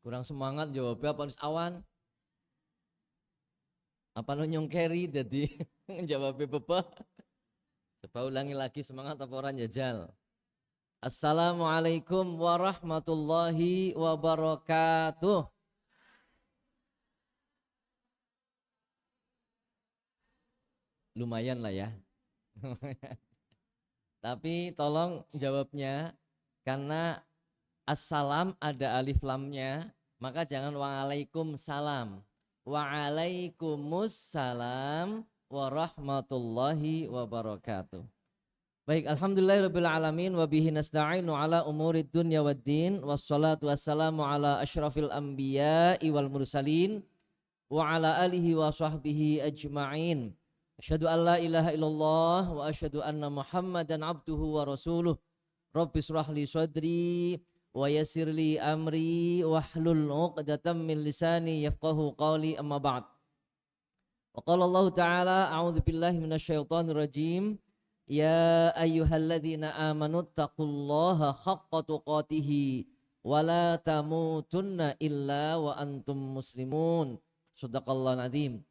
Kurang semangat jawabnya apa awan? Apa lo nyongkeri jadi jawabnya bebek? Coba ulangi lagi semangat apa orang jajal. Assalamualaikum warahmatullahi wabarakatuh. Lumayan lah ya. Tapi tolong jawabnya karena assalam ada alif lamnya, maka jangan waalaikumsalam. Waalaikumsalam warahmatullahi wabarakatuh. Baik, alhamdulillahirabbil alamin wa bihi nasta'inu ala umurid dunya waddin wassalatu wassalamu ala asyrafil anbiya'i wal mursalin wa ala alihi wa sahbihi ajma'in. Asyhadu an la ilaha illallah wa asyhadu anna Muhammadan abduhu wa rasuluh. Rabbi shrah li sadri wa yassir li amri wahlul 'uqdatam min lisani yafqahu qawli amma ba'd. Wa qala Allah ta'ala a'udzu billahi minasyaitonir rajim. Ya ayyuhalladzina amanu taqullaha haqqa tuqatih wa la tamutunna illa wa antum muslimun. Shadaqallahu azim.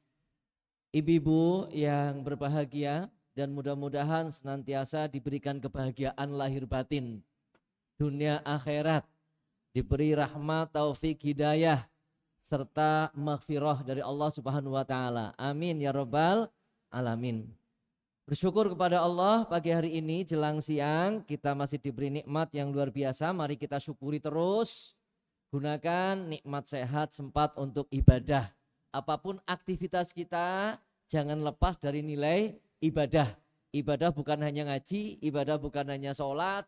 Ibu-ibu yang berbahagia dan mudah-mudahan senantiasa diberikan kebahagiaan lahir batin, dunia akhirat, diberi rahmat, taufik, hidayah serta maghfirah dari Allah Subhanahu wa taala. Amin ya rabbal alamin. Bersyukur kepada Allah pagi hari ini jelang siang kita masih diberi nikmat yang luar biasa. Mari kita syukuri terus. Gunakan nikmat sehat sempat untuk ibadah. Apapun aktivitas kita jangan lepas dari nilai ibadah. Ibadah bukan hanya ngaji, ibadah bukan hanya sholat,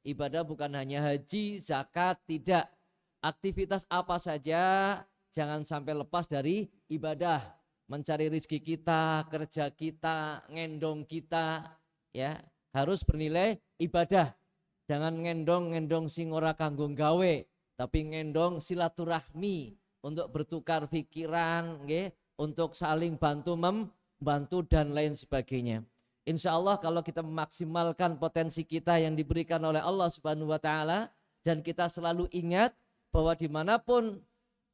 ibadah bukan hanya haji, zakat, tidak. Aktivitas apa saja jangan sampai lepas dari ibadah. Mencari rezeki kita, kerja kita, ngendong kita, ya harus bernilai ibadah. Jangan ngendong sing ora kanggo gawe, tapi ngendong silaturahmi untuk bertukar pikiran, untuk saling bantu membantu dan lain sebagainya. Insya Allah kalau kita memaksimalkan potensi kita yang diberikan oleh Allah Subhanahu wa taala dan kita selalu ingat bahwa dimanapun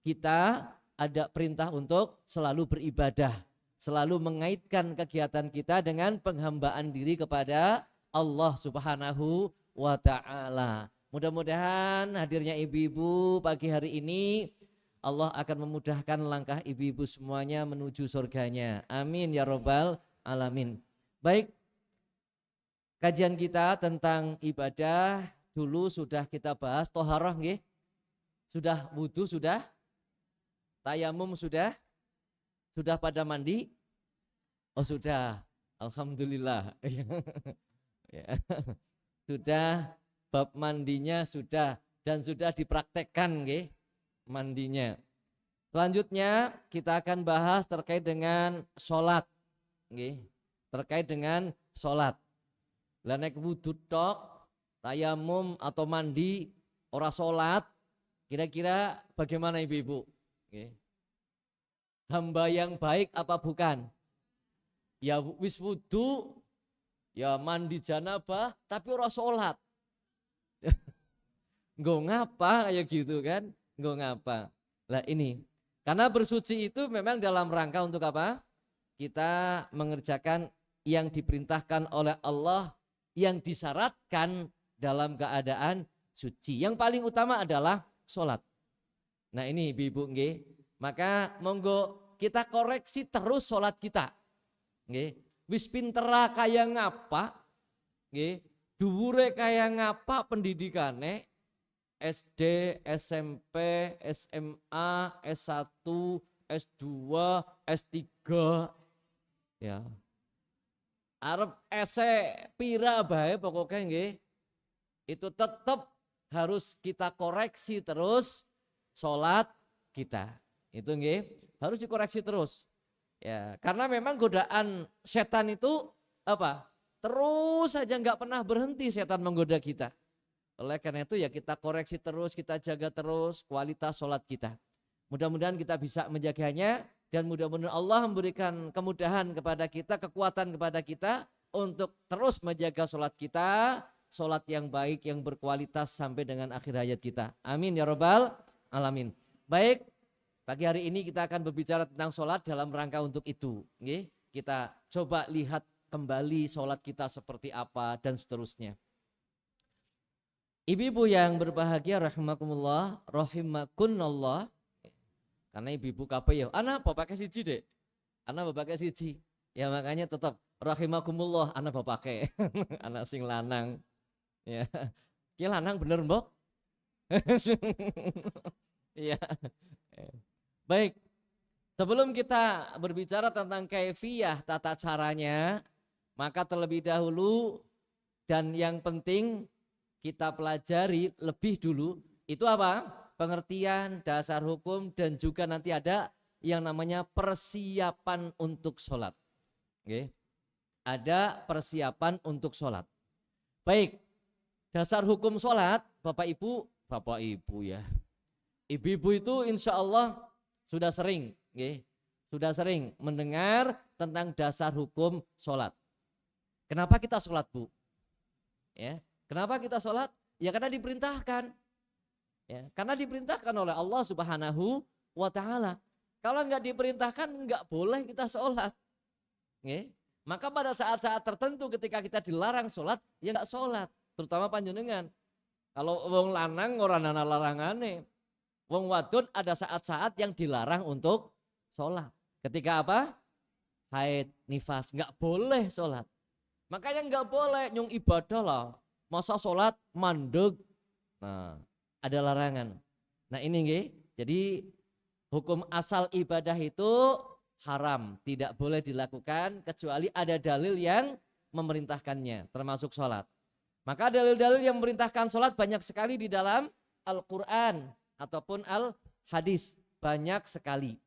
kita ada perintah untuk selalu beribadah, selalu mengaitkan kegiatan kita dengan penghambaan diri kepada Allah Subhanahu wa ta'ala. Mudah-mudahan hadirnya ibu-ibu pagi hari ini Allah akan memudahkan langkah ibu-ibu semuanya menuju surganya. Amin ya rabbal alamin. Baik, kajian kita tentang ibadah dulu sudah kita bahas. Toharoh nggih? Sudah wudu sudah? Tayamum sudah? Sudah pada mandi? Oh sudah, alhamdulillah. Ya. Sudah, bab mandinya sudah dan sudah dipraktekkan mandinya. Selanjutnya kita akan bahas terkait dengan sholat. Terkait dengan sholat. Lah nek wudu tok, tayamum atau mandi ora sholat, kira-kira bagaimana ibu-ibu? Hamba yang baik apa bukan? Ya wis wudu, ya mandi janabah, tapi ora sholat. Nggak ngapa kayak gitu kan? Nggak ngapa. Lah ini, karena bersuci itu memang dalam rangka untuk apa? Kita mengerjakan yang diperintahkan oleh Allah, yang disyaratkan dalam keadaan suci. Yang paling utama adalah sholat. Nah ini ibu-ibu maka monggo kita koreksi terus sholat kita. Wis pintera kaya ngapa, dhuwure kaya ngapa pendidikane, SD, SMP, SMA, S1, S2, S3, ya. Arep ese pira bae pokoknya itu tetap harus kita koreksi terus sholat kita. Itu harus dikoreksi terus. Ya, karena memang godaan setan itu apa? Terus saja nggak pernah berhenti setan menggoda kita. Oleh karena itu ya kita koreksi terus, kita jaga terus kualitas sholat kita. Mudah-mudahan kita bisa menjaganya dan mudah-mudahan Allah memberikan kemudahan kepada kita, kekuatan kepada kita untuk terus menjaga sholat kita, sholat yang baik, yang berkualitas sampai dengan akhir hayat kita. Amin ya rabbal alamin. Baik, pagi hari ini kita akan berbicara tentang sholat dalam rangka untuk itu. Nggih, kita coba lihat kembali sholat kita seperti apa dan seterusnya. Ibu-ibu yang berbahagia rahimakumullah, rahimakunallah. Karena ibu-ibu kabeh ya, anak bapak pakai siji dek. Anak bapak pakai siji. Ya makanya tetap rahimakumullah anak bapak pakai. Anak sing lanang. Ya. Ki lanang bener, Mbok? Iya. Baik. Sebelum kita berbicara tentang kaifiyah tata caranya, maka terlebih dahulu dan yang penting kita pelajari lebih dulu itu apa? Pengertian, dasar hukum dan juga nanti ada yang namanya persiapan untuk sholat. Oke. Ada persiapan untuk sholat. Baik, dasar hukum sholat, Bapak Ibu ya. Ibu-ibu itu insya Allah sudah sering, sudah sering mendengar tentang dasar hukum sholat. Kenapa kita sholat, Bu? Ya, kenapa kita sholat? Ya karena diperintahkan. Ya, karena diperintahkan oleh Allah Subhanahu wa Ta'ala. Kalau nggak diperintahkan nggak boleh kita sholat. Ya, maka pada saat-saat tertentu ketika kita dilarang sholat, ya nggak sholat. Terutama panjenengan. Kalau wong lanang orang ana larangane. Wong wadon ada saat-saat yang dilarang untuk sholat. Ketika apa? Haid, nifas, nggak boleh sholat. Makanya nggak boleh nyung ibadah lah. Masa sholat mandeg. Nah, ada larangan. Nah ini nggih. Jadi hukum asal ibadah itu haram, tidak boleh dilakukan kecuali ada dalil yang memerintahkannya, termasuk sholat. Maka dalil-dalil yang memerintahkan sholat banyak sekali di dalam Al-Quran ataupun Al-Hadis, banyak sekali.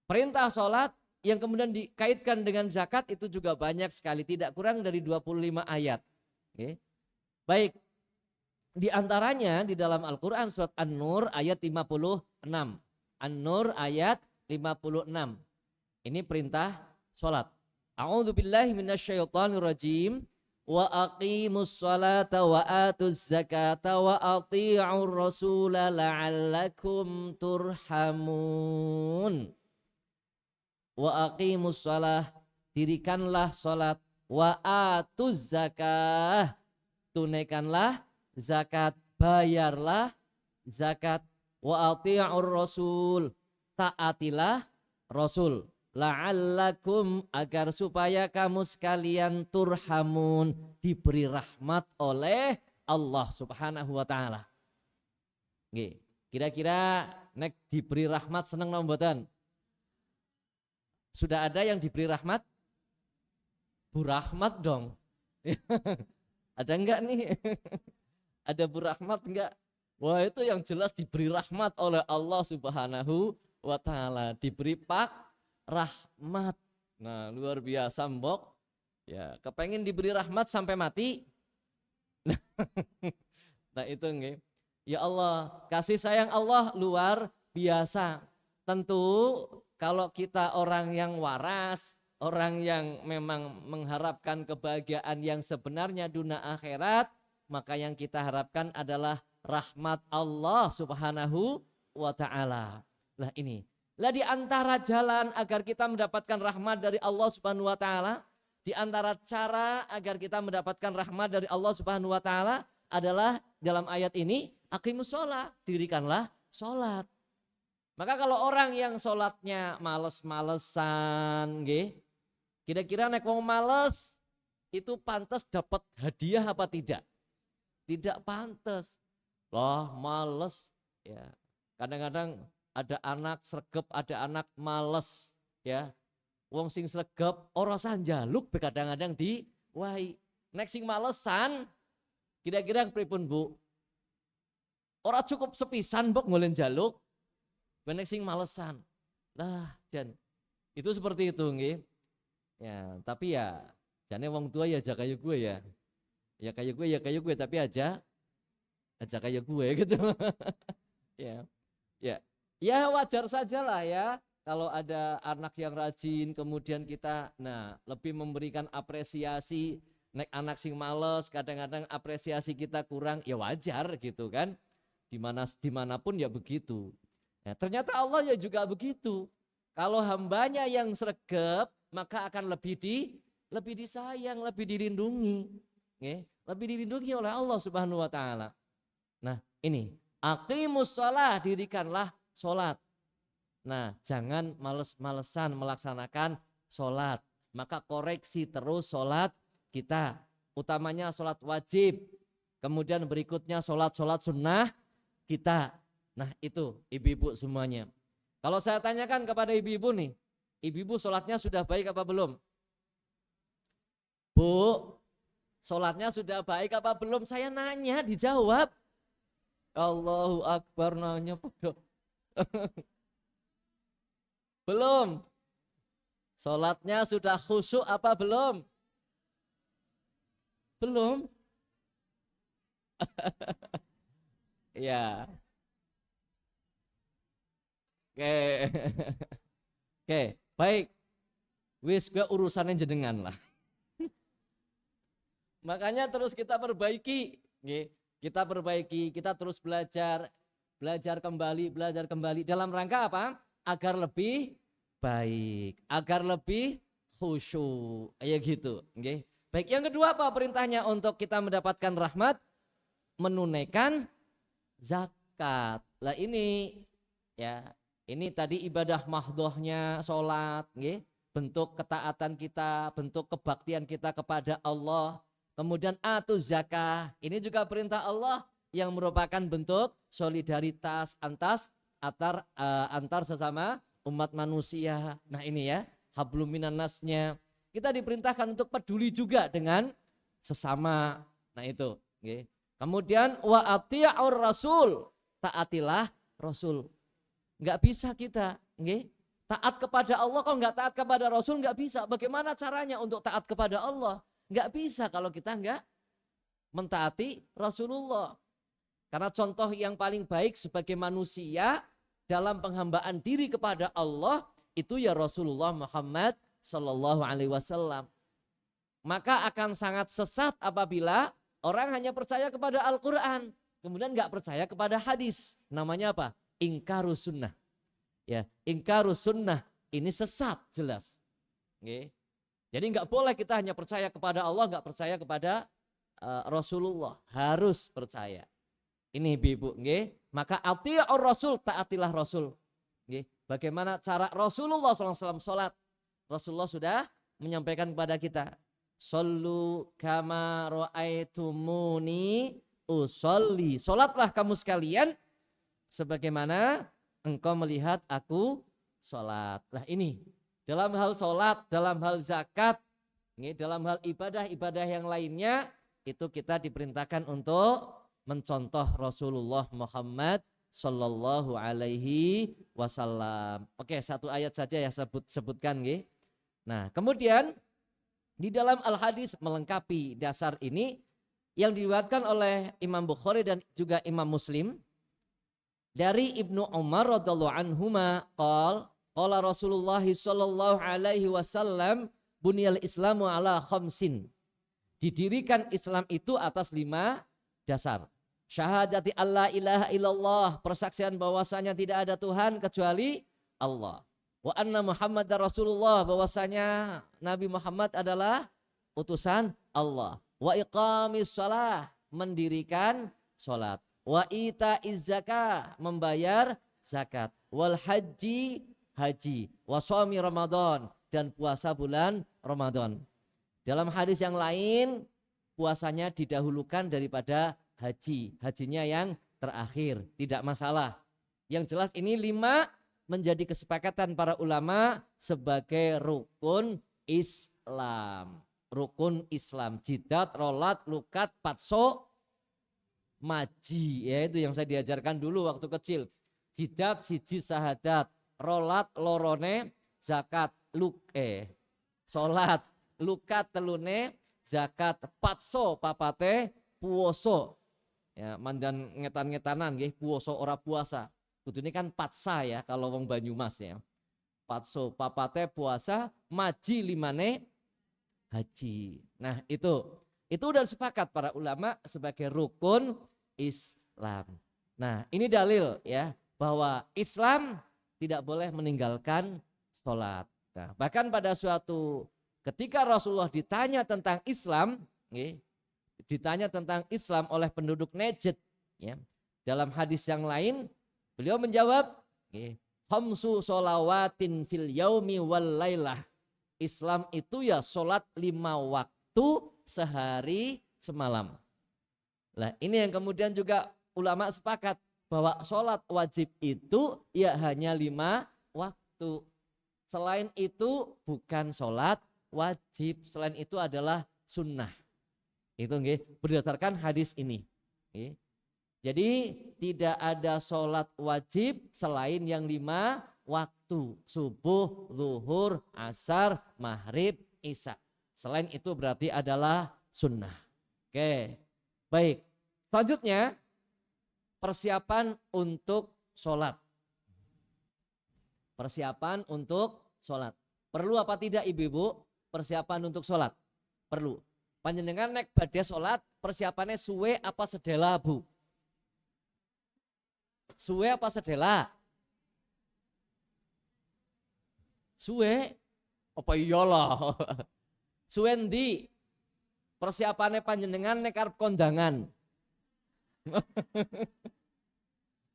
Perintah sholat yang kemudian dikaitkan dengan zakat itu juga banyak sekali, tidak kurang dari 25 ayat. Baik, di antaranya di dalam Al-Quran surat An-Nur ayat 56. An-Nur ayat 56. Ini perintah sholat. A'udzubillahi minasyaitonirrajim. Wa aqimus sholata wa atuz zakata wa ati'ur rasula la'allakum turhamun. Wa aqimus sholah, dirikanlah sholat, wa atuz zakah, tunaikanlah zakat, bayarlah zakat, wa ati'ur rasul, taatilah rasul, la'allakum, agar supaya kamu sekalian turhamun, diberi rahmat oleh Allah Subhanahu wa Ta'ala. Kira-kira nek diberi rahmat seneng napa mboten? Sudah ada yang diberi rahmat? Bu Rahmat dong. Ada enggak nih? Ada Bu Rahmat enggak? Wah itu yang jelas diberi rahmat oleh Allah Subhanahu wa Ta'ala. Diberi pak rahmat. Nah luar biasa mbok. Ya kepengen diberi rahmat sampai mati. Nah itu enggak. Ya Allah, kasih sayang Allah luar biasa. Tentu kalau kita orang yang waras, orang yang memang mengharapkan kebahagiaan yang sebenarnya dunia akhirat, maka yang kita harapkan adalah rahmat Allah Subhanahu wa Ta'ala. Lah ini. Lah di antara jalan agar kita mendapatkan rahmat dari Allah Subhanahu wa Ta'ala, di antara cara agar kita mendapatkan rahmat dari Allah Subhanahu wa Ta'ala adalah dalam ayat ini, aqimus sholat, dirikanlah sholat. Maka kalau orang yang sholatnya males-malesan, kira-kira nek wong males itu pantas dapat hadiah apa tidak? Tidak pantas. Loh males ya. Kadang-kadang ada anak sregep, ada anak males ya. Wong sing sregep ora usah njaluk kadang-kadang diwahi. Nek sing malesan kira-kira pripun Bu? Ora cukup sepisan mbok ngolen njaluk. Nek sing malesan. Lah jan. Itu seperti itu nggih. Ya, tapi ya jane wong tua ya aja kayak gue ya. Ya kayak gue tapi aja kayak gue gitu. Ya. Ya. Ya wajar saja lah ya kalau ada anak yang rajin kemudian kita lebih memberikan apresiasi. Nek anak sing males kadang-kadang apresiasi kita kurang ya wajar gitu kan. Dimanapun ya begitu. Ya, ternyata Allah ya juga begitu. Kalau hambanya yang sregep, maka akan lebih disayang, lebih dilindungi. Ya, lebih dilindungi oleh Allah Subhanahu wa taala. Nah, ini aqimus shalah, dirikanlah sholat. Nah, jangan males-malesan melaksanakan sholat. Maka koreksi terus sholat kita. Utamanya sholat wajib. Kemudian berikutnya sholat sunnah kita. Nah itu ibu-ibu semuanya. Kalau saya tanyakan kepada ibu-ibu nih. Ibu-ibu sholatnya sudah baik apa belum? Bu, sholatnya sudah baik apa belum? Saya nanya, dijawab. Allahu Akbar, nanya pada. Belum. Sholatnya sudah khusyuk apa belum? Belum. Ya. Oke. Oke, baik. Wis gue urusannya jenengan lah. Makanya terus kita perbaiki. Kita perbaiki, kita terus belajar kembali. Dalam rangka apa? Agar lebih baik, agar lebih khusyuk. Ya gitu. Baik, yang kedua apa perintahnya untuk kita mendapatkan rahmat? Menunaikan zakat. Lah ini ya, ini tadi ibadah mahdhohnya sholat, bentuk ketaatan kita, bentuk kebaktian kita kepada Allah. Kemudian atuz zakah, ini juga perintah Allah yang merupakan bentuk solidaritas antar sesama umat manusia. Nah ini ya, hablum minan nasnya. Kita diperintahkan untuk peduli juga dengan sesama. Nah itu. Kemudian wa ati'ur rasul, taatilah Rasul. Nggak bisa kita, taat kepada Allah kalau nggak taat kepada Rasul nggak bisa. Bagaimana caranya untuk taat kepada Allah? Nggak bisa kalau kita nggak mentaati Rasulullah. Karena contoh yang paling baik sebagai manusia dalam penghambaan diri kepada Allah itu ya Rasulullah Muhammad Sallallahu Alaihi Wasallam. Maka akan sangat sesat apabila orang hanya percaya kepada Al-Quran, kemudian nggak percaya kepada hadis. Namanya apa? Ingkarus sunnah. Ya, ingkarus sunnah ini sesat jelas. Jadi nggak boleh kita hanya percaya kepada Allah, nggak percaya kepada Rasulullah. Harus percaya. Ini ibu, maka ati'ur Rasul, taatilah Rasul. Bagaimana cara Rasulullah SAW sholat? Rasulullah sudah menyampaikan kepada kita, Shollu kama ra'aitumuni usolli. Sholatlah kamu sekalian sebagaimana engkau melihat aku sholat. Lah ini dalam hal sholat, dalam hal zakat, dalam hal ibadah yang lainnya, itu kita diperintahkan untuk mencontoh Rasulullah Muhammad Sallallahu Alaihi Wasallam. Oke, satu ayat saja ya sebutkan. Nah kemudian di dalam Al-Hadis melengkapi dasar ini yang diriwayatkan oleh Imam Bukhari dan juga Imam Muslim dari Ibnu Umar radhiyallahu anhuma qala Rasulullah sallallahu alaihi wasallam bunyal Islamu ala khamsin. Didirikan Islam itu atas 5 dasar. Syahadati alla ilaha illallah, persaksian bahwasanya tidak ada Tuhan kecuali Allah. Wa anna Muhammadar Rasulullah, bahwasanya Nabi Muhammad adalah utusan Allah. Wa iqamis shalah, mendirikan salat. Wa itaiz zakah, membayar zakat. Wal haji, wa shaumi Ramadan, dan puasa bulan Ramadan. Dalam hadis yang lain puasanya didahulukan daripada haji. Hajinya yang terakhir, tidak masalah. Yang jelas ini 5 menjadi kesepakatan para ulama sebagai rukun Islam. Rukun Islam, jidat, rolat, lukat, patso, maji. Ya itu yang saya diajarkan dulu waktu kecil. Jidat, siji sahadat, rolat, lorone, zakat, solat, lukat, telune, zakat, patso, papate, puoso. Ya, mandan ngetan-ngetanan nggih, puoso ora puasa. Kudune kan patsa ya kalau wong Banyumas ya. Patso, papate puasa, maji 5 haji. Nah, itu udah sepakat para ulama sebagai rukun Islam. Nah, ini dalil ya bahwa Islam tidak boleh meninggalkan sholat. Nah, bahkan pada suatu ketika Rasulullah ditanya tentang Islam, ditanya tentang Islam oleh penduduk Najd, ya, dalam hadis yang lain beliau menjawab, khamsu sholawatin fil yaumi wal lailah. Islam itu ya sholat 5 waktu sehari semalam. Nah, ini yang kemudian juga ulama sepakat bahwa sholat wajib itu ya hanya 5 waktu. Selain itu bukan sholat wajib, selain itu adalah sunnah. Itu berdasarkan hadis ini. Jadi tidak ada sholat wajib selain yang 5 waktu. Subuh, zuhur, asar, maghrib, isya. Selain itu berarti adalah sunnah. Oke, baik. Selanjutnya persiapan untuk sholat. Persiapan untuk sholat. Perlu apa tidak ibu-ibu persiapan untuk sholat? Perlu. Panjenengan nek badhe sholat persiapannya suwe apa sedela bu? Suwe apa sedela? Suwe? Apa iyalah? Suwe ndi? Persiapannya panjenengan nek arep kondangan.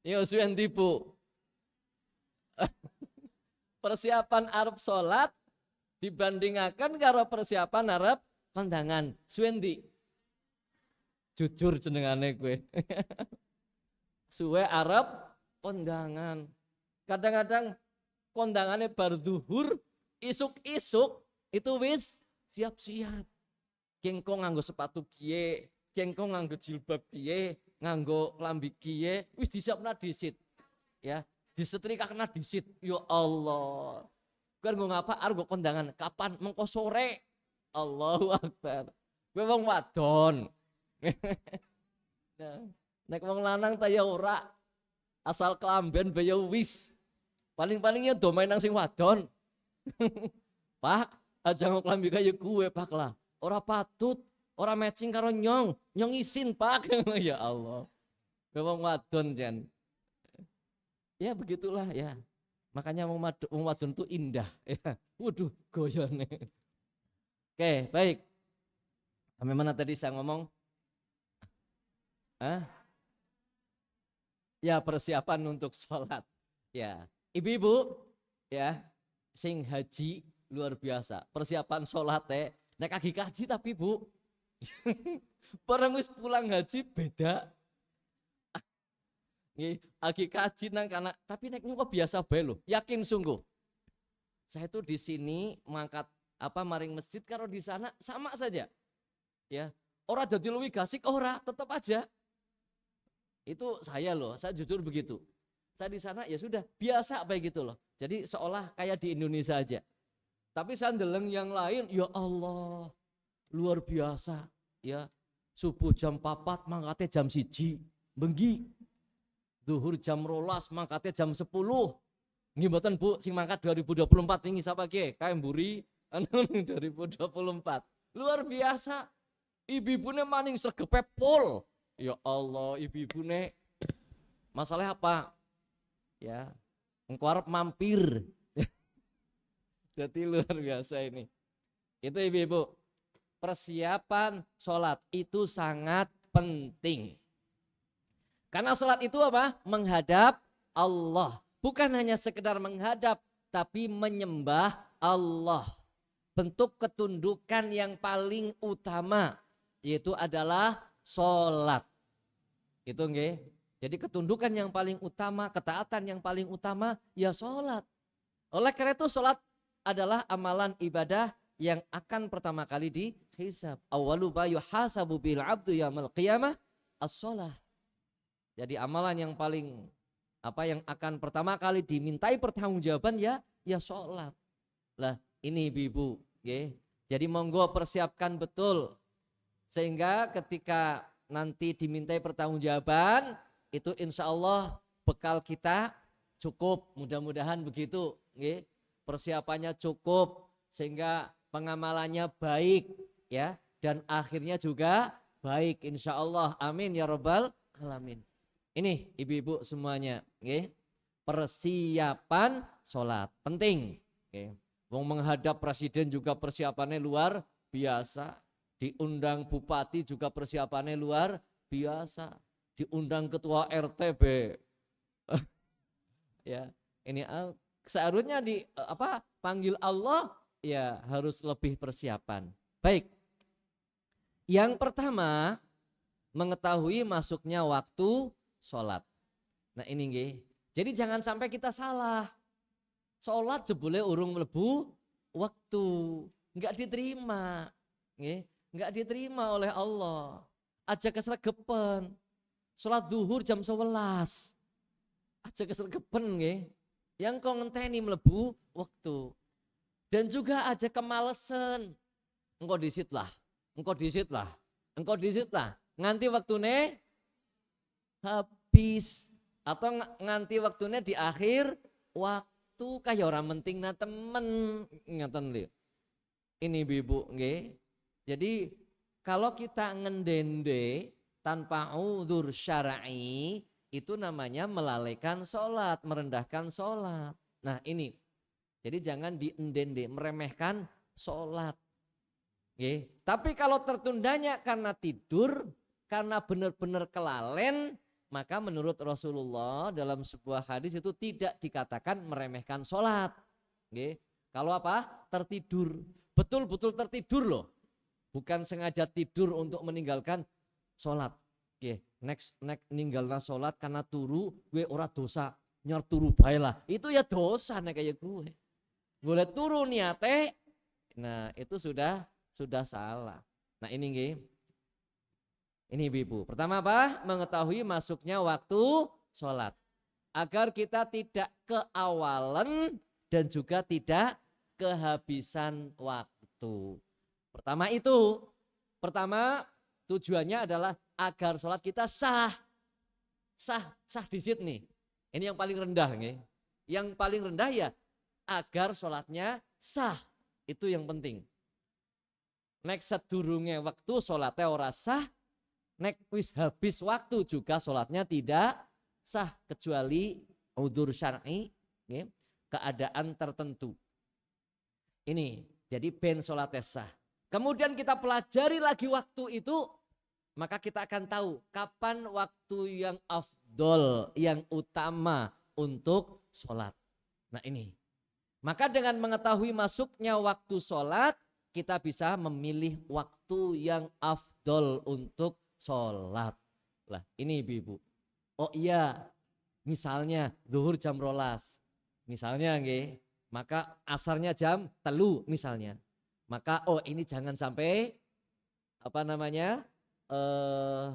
Yo suwe ndi bu? Persiapan arep sholat dibandingkan karo persiapan arep kondangan. Suwe ndi? Jujur jenengane gue. Suwe arep kondangan. Kadang-kadang kondangannya bar zuhur, isuk-isuk itu wis siap-siap. Kengko nganggo sepatu kiye, kengko nganggo jilbab kiye, nganggo klambi kiye, wis disiapna disit. Ya, disetrika kena disit. Ya Allah. Kowe nggo ngapa arep kondangan? Kapan? Mengko sore. Allahu Akbar. Kowe wong wadon. Nah, nek wong lanang ta ya ora. Asal kelamben bae ya wis. Paling-paling ya do main nang sing wadon. Pak, aja ngoklambi kaya gue Pak lah. Ora patut, ora matching karo nyong. Nyong isin Pak. Ya Allah. Wong wadon jan. Ya begitulah ya. Makanya wong wadon itu indah. Ya. Waduh, goyone. Oke, baik. Sampai mana tadi saya ngomong? Ya persiapan untuk sholat. Ya, ibu-ibu ya sing haji luar biasa. Persiapan sholat nek lagi kaji tapi bu, bareng wis pulang haji beda. Lagi kaji nang kana, tapi nek kok biasa bae lho. Yakin sungguh. Saya tuh di sini mangkat maring masjid karo di sana sama saja. Ya, ora dadi luwih gasik ora, tetap aja. Itu saya loh, saya jujur begitu. Saya di sana ya sudah biasa baik gitu loh. Jadi seolah kayak di Indonesia aja. Tapi saya ndeleng yang lain, ya Allah, luar biasa. Ya, subuh jam 4 mangkatnya jam 1, bengi. Zuhur jam 12 mangkatnya jam 10. Nggih mboten Bu, sing mangkat 2024 wingi sapa ki? Kae mburi 2024. Luar biasa. Ibu-ibune maning sregepe pol. Ya Allah, ibu-ibune masalah apa? Ya, engko arep mampir. Jadi luar biasa ini. Itu ibu-ibu, persiapan sholat itu sangat penting. Karena sholat itu apa? Menghadap Allah. Bukan hanya sekedar menghadap, tapi menyembah Allah. Bentuk ketundukan yang paling utama, yaitu adalah sholat. Itu nggih. Jadi ketundukan yang paling utama, ketaatan yang paling utama, ya sholat. Oleh karena itu sholat adalah amalan ibadah yang akan pertama kali dihisab. Awwalu ma yuhasabu bil abdu yaumil qiyamah as-shalah. Jadi amalan yang paling yang akan pertama kali dimintai pertanggungjawaban ya sholat. Lah ini ibu-ibu, nggih. Jadi monggo persiapkan betul sehingga ketika nanti dimintai pertanggungjawaban itu insya Allah bekal kita cukup, mudah-mudahan begitu, nggih. Persiapannya cukup sehingga pengamalannya baik ya dan akhirnya juga baik insya Allah, amin ya rabbal alamin. Ini ibu-ibu semuanya, nggih. Persiapan sholat penting. Nggih. Wong menghadap presiden juga persiapannya luar biasa. Diundang bupati juga persiapannya luar biasa. Diundang ketua RT B. Ya, ini seharusnya panggil Allah ya harus lebih persiapan. Baik. Yang pertama, mengetahui masuknya waktu sholat. Nah ini nggih. Jadi jangan sampai kita salah. Sholat jebule urung mlebu waktu, enggak diterima. Nggih, enggak diterima oleh Allah. Aja kesregepen. Sholat duhur jam 11. Aja kesregepen nggih. Yang kok ngenteni mlebu waktu. Dan juga aja kemalesan. Engko disit lah. Nganti waktune habis atau nganti waktunya di akhir waktu kaya orang penting na temen ngaten lho. Ini Ibu nggih. Jadi kalau kita ngendende tanpa uzur syar'i itu namanya melalaikan sholat, merendahkan sholat. Nah ini, jadi jangan diendende, meremehkan sholat. Nggih. Tapi kalau tertundanya karena tidur, karena benar-benar kelalen, maka menurut Rasulullah dalam sebuah hadis itu tidak dikatakan meremehkan sholat. Nggih. Kalau apa? Tertidur. Betul-betul tertidur loh. Bukan sengaja tidur untuk meninggalkan sholat. Nggih. Next ninggalna sholat karena turu, gue ora dosa. Nyor turu bae lah. Itu ya dosa nek kayak gue. Boleh turu niate. Nah, itu sudah salah. Nah, ini nggih. Ini Ibu. Pertama apa? Mengetahui masuknya waktu sholat. Agar kita tidak keawalan dan juga tidak kehabisan waktu. Pertama tujuannya adalah agar sholat kita sah di nih. Ini yang paling rendah nih. Yang paling rendah ya agar sholatnya sah. Itu yang penting. Nek sedurunge waktu sholatnya ora sah, nek wis habis waktu juga sholatnya tidak sah kecuali udzur syar'i, keadaan tertentu. Ini jadi ben sholatnya sah. Kemudian kita pelajari lagi waktu itu, maka kita akan tahu kapan waktu yang afdol, yang utama untuk sholat. Nah ini, maka dengan mengetahui masuknya waktu sholat, kita bisa memilih waktu yang afdol untuk sholat. Lah ini ibu-ibu. Oh iya, misalnya zuhur jam 12. Misalnya nggih, maka asarnya jam 3 misalnya. Maka ini jangan sampai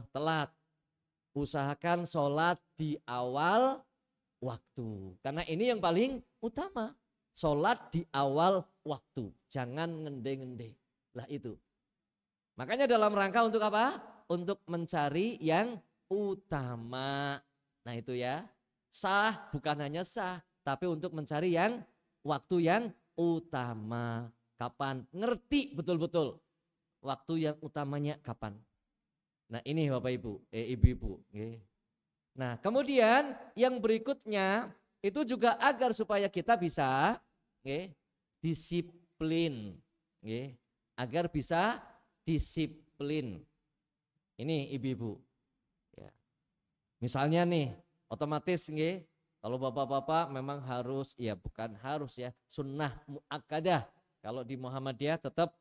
telat. Usahakan sholat di awal waktu. Karena ini yang paling utama. Sholat di awal waktu, jangan ngende-ngende. Lah itu. Makanya dalam rangka untuk apa? Untuk mencari yang utama. Nah itu ya. Sah bukan hanya sah, tapi untuk mencari yang waktu yang utama. Kapan? Ngerti betul-betul waktu yang utamanya kapan. Nah ini Bapak Ibu, Ibu-ibu. Nah kemudian yang berikutnya itu juga agar supaya kita bisa disiplin, agar bisa disiplin. Ini ibu-ibu. Ya. Misalnya nih, otomatis kalau bapak-bapak memang harus, ya bukan harus ya, sunnah muakkadah. Kalau di Muhammadiyah tetap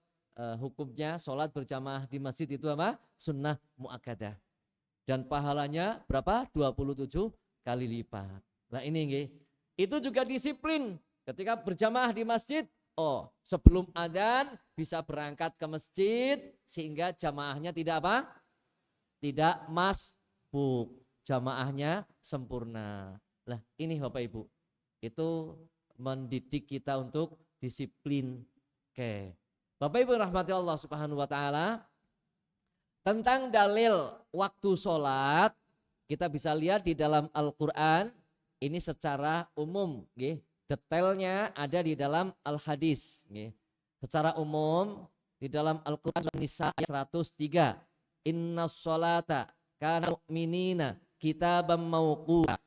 hukumnya sholat berjamaah di masjid itu apa? Sunnah muakkadah. Dan pahalanya berapa? 27 kali lipat. Nah ini itu juga disiplin. Ketika berjamaah di masjid, sebelum adzan bisa berangkat ke masjid sehingga jamaahnya tidak apa? Tidak masbuk, jamaahnya sempurna. Lah ini Bapak Ibu, itu mendidik kita untuk disiplin. Oke. Bapak Ibu rahmati Allah Subhanahu wa taala, tentang dalil waktu sholat kita bisa lihat di dalam Al-Qur'an ini secara umum, detailnya ada di dalam Al-Hadis. Secara umum di dalam Al-Quran Nisa ayat 103. Inna sholata kana mu'minina kitaban mauquta.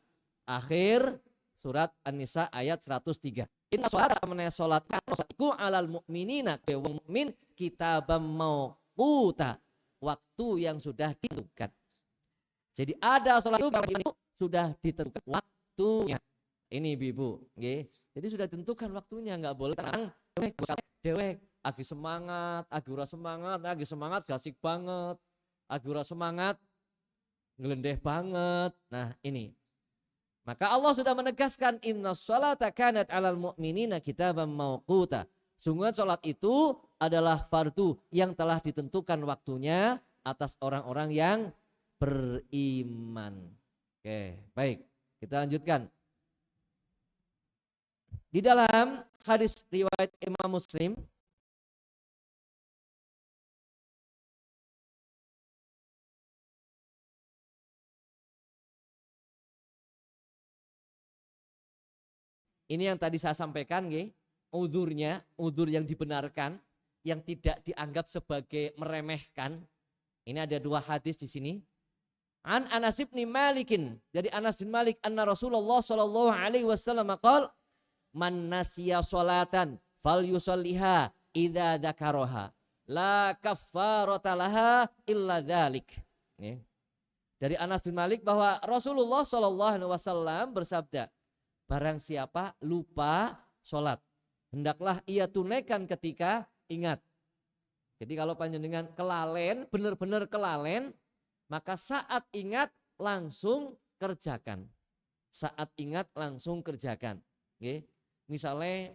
Akhir surat An-Nisa ayat 103. Inna sholata samana salat iku alal mukminina wong mukmin kitaban mauquta, waktu yang sudah ditentukan. Jadi ada salat itu sudah ditentukan waktunya. Ini Ibu, nggih. Jadi sudah ditentukan waktunya, enggak boleh tenang dewek, agi semangat, agi semangat gasik banget, agi ora semangat ngelendeh banget. Nah, ini. Maka Allah sudah menegaskan inna sholata kanat 'alal mu'minina kitaban mauquta. Sungguh salat itu adalah fardu yang telah ditentukan waktunya atas orang-orang yang beriman. Oke, baik. Kita lanjutkan. Di dalam hadis riwayat Imam Muslim, ini yang tadi saya sampaikan, uzurnya, uzur yang dibenarkan, yang tidak dianggap sebagai meremehkan. Ini ada dua hadis di sini. An Anas bin Malikin, dari Anas bin Malik, anna Rasulullah sallallahu alaihi wasallam qala, man nasiya sholatan falyusalliha idza dzakaraha, la kaffarata laha illa dzalik. Dari Anas bin Malik bahwa Rasulullah sallallahu alaihi wasallam bersabda, barang siapa lupa sholat, hendaklah ia tunaikan ketika ingat. Jadi kalau panjenengan kelalen, benar-benar kelalen, maka saat ingat langsung kerjakan. Saat ingat langsung kerjakan. Misalnya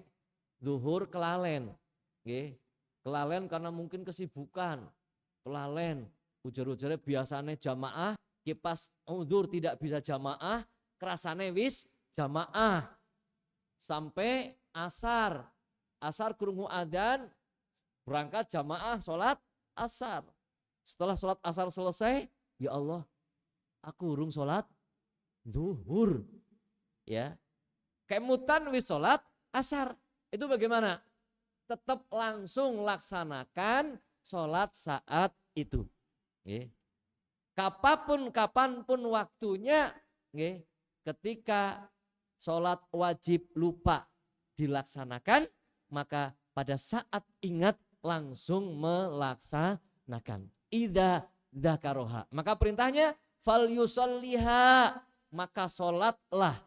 zuhur kelalen, kelalen karena mungkin kesibukan, kelalen, ujar-ujarnya biasanya jamaah, pas uzur tidak bisa jamaah, kerasane wis jamaah sampai asar krungu adzan, berangkat jamaah sholat asar. Setelah sholat asar selesai, ya Allah, aku urung sholat zuhur, ya kemutan wis sholat asar. Itu bagaimana? Tetap langsung laksanakan sholat saat itu. Kapanpun waktunya, ketika sholat wajib lupa dilaksanakan, maka pada saat ingat langsung melaksanakan. Idza dzakaroha, maka perintahnya fal yusalliha, maka sholatlah.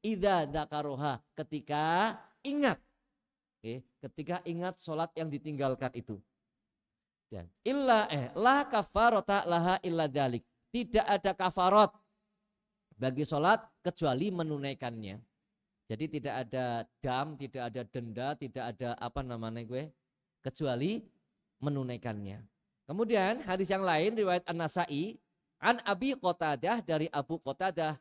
Idza dzakaroha, ketika ingat. Ketika ingat sholat yang ditinggalkan itu. Dan la kafarata laha illa dzalik, tidak ada kafarat bagi sholat kecuali menunaikannya. Jadi tidak ada dam, tidak ada denda, tidak ada kecuali menunaikannya. Kemudian hadis yang lain riwayat An-Nasa'i, an Abi Qatadah, dari Abu Qatadah,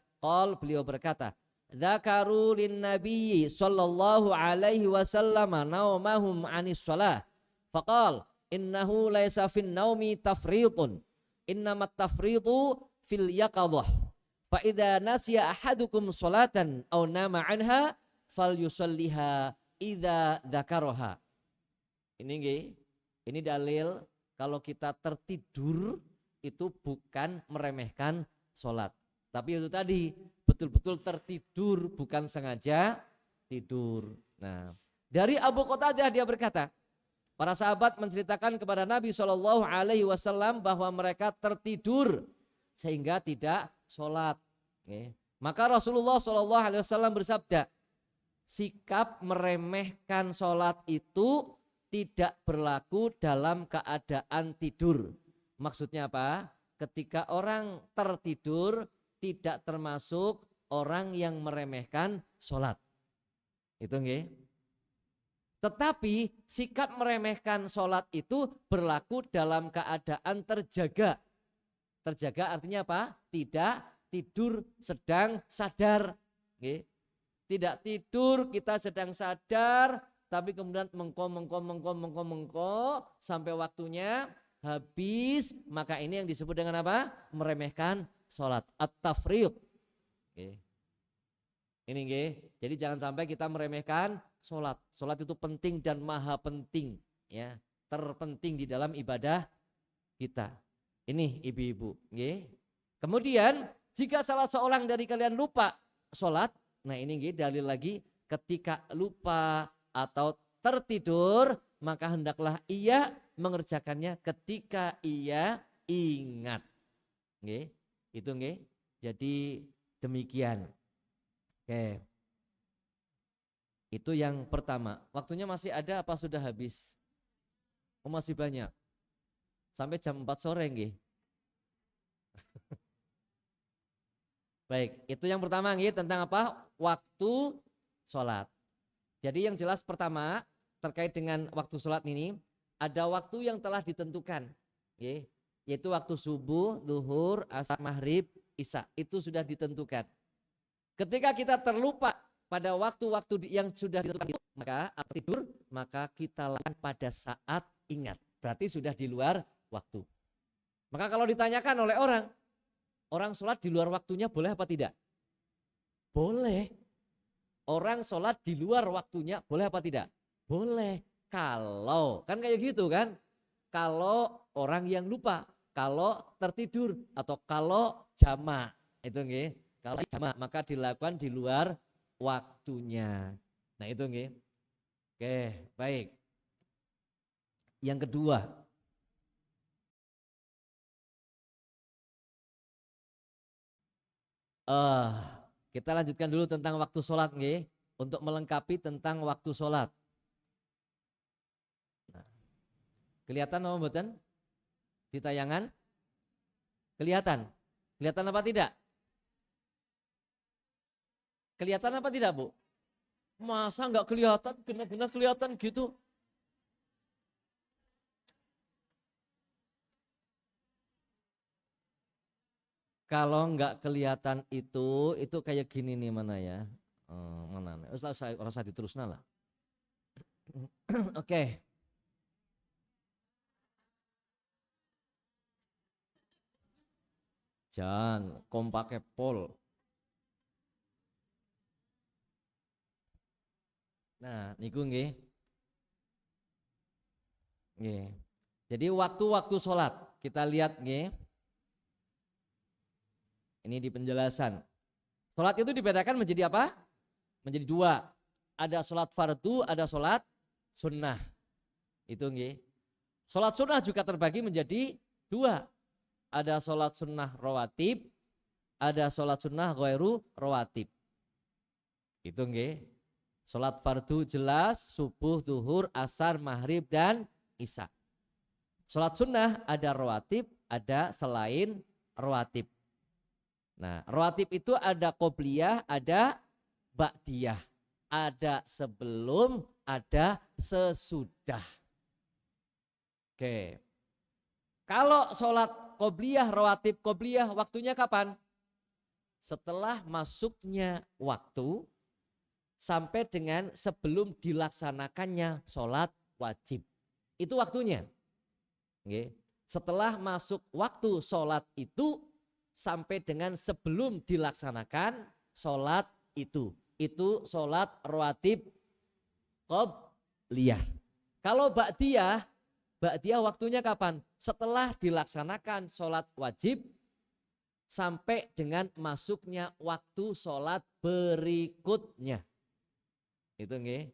beliau berkata, dzakaru lin nabiyyi sallallahu alaihi wasallam naumahum anis shalah. Faqal innahu laisa fin naumi tafriqun, innamat tafriqu fil yaqadhah. Fa idza nasiya ahadukum sholatan aw nama anha falyusalliha idza dzakaraha. Ini dalil kalau kita tertidur itu bukan meremehkan sholat. Tapi itu tadi betul-betul tertidur, bukan sengaja tidur. Nah, dari Abu Qatadah dia berkata, para sahabat menceritakan kepada Nabi SAW bahwa mereka tertidur sehingga tidak sholat. Maka Rasulullah SAW bersabda, sikap meremehkan sholat itu tidak berlaku dalam keadaan tidur. Maksudnya apa? Ketika orang tertidur tidak termasuk orang yang meremehkan sholat. Itu nggih. Tetapi sikap meremehkan sholat itu berlaku dalam keadaan terjaga. Terjaga artinya apa? Tidak tidur sedang sadar. Tidak tidur kita sedang sadar, tapi kemudian mengko sampai waktunya habis, maka ini yang disebut dengan apa? Meremehkan sholat, at-tafriq. Ini jadi jangan sampai kita meremehkan sholat. Sholat itu penting dan maha penting, ya, terpenting di dalam ibadah kita. Ini ibu-ibu. Kemudian Jika salah seorang dari kalian lupa sholat, nah ini dalil lagi, ketika lupa atau tertidur, maka hendaklah ia mengerjakannya ketika ia ingat. Nggih, itu nggih. Jadi demikian. Oke. Itu yang pertama. Waktunya masih ada apa sudah habis? Oh, masih banyak. Sampai jam 4 sore nggih. Baik, itu yang pertama nggih, tentang apa? Waktu sholat. Jadi yang jelas pertama terkait dengan waktu sholat ini, ada waktu yang telah ditentukan, nggih, yaitu waktu subuh, zuhur, asar, maghrib, isya. Itu sudah ditentukan. Ketika kita terlupa pada waktu-waktu yang sudah ditentukan itu, maka tidur, maka kita lakukan pada saat ingat. Berarti sudah di luar waktu. Maka kalau ditanyakan oleh orang sholat di luar waktunya boleh apa tidak? Boleh. Orang sholat di luar waktunya boleh apa tidak? Boleh. Kalau, kan kayak gitu kan? Kalau orang yang lupa, kalau tertidur, atau kalau jamak. Itu nggih. Kalau jamak maka dilakukan di luar waktunya. Nah itu nggih. Oke, baik. Yang kedua, kita lanjutkan dulu tentang waktu sholat nggih, untuk melengkapi tentang waktu sholat. Nah, kelihatan apa mboten? Di tayangan? Kelihatan? Kelihatan apa tidak? Kelihatan apa tidak, Bu? Masa nggak kelihatan? Benar-benar kelihatan gitu. Kalau nggak kelihatan itu kayak gini nih, mana ya? Mana nih? Saya rasa diterusna lah. Oke. Jangan kompake pol. Nah, niku nggih. Nggih. Jadi waktu-waktu sholat kita lihat nggih. Ini di penjelasan. Sholat itu dibedakan menjadi apa? Menjadi dua. Ada sholat fardu, ada sholat sunnah. Itu nggih. Sholat sunnah juga terbagi menjadi dua. Ada sholat sunnah rawatib, ada sholat sunnah ghairu rawatib. Itu nggih. Sholat fardu jelas, subuh, zuhur, asar, maghrib, dan isya. Sholat sunnah ada rawatib, ada selain rawatib. Nah, rawatib itu ada qobliyah, ada ba'diyah. Ada sebelum, ada sesudah. Oke. Kalau sholat qobliyah, rawatib qobliyah, waktunya kapan? Setelah masuknya waktu sampai dengan sebelum dilaksanakannya sholat wajib. Itu waktunya. Oke. Setelah masuk waktu sholat itu sampai dengan sebelum dilaksanakan sholat itu sholat rawatib qobliyah. Kalau ba'diyah waktunya kapan? Setelah dilaksanakan sholat wajib sampai dengan masuknya waktu sholat berikutnya. Itu nggih.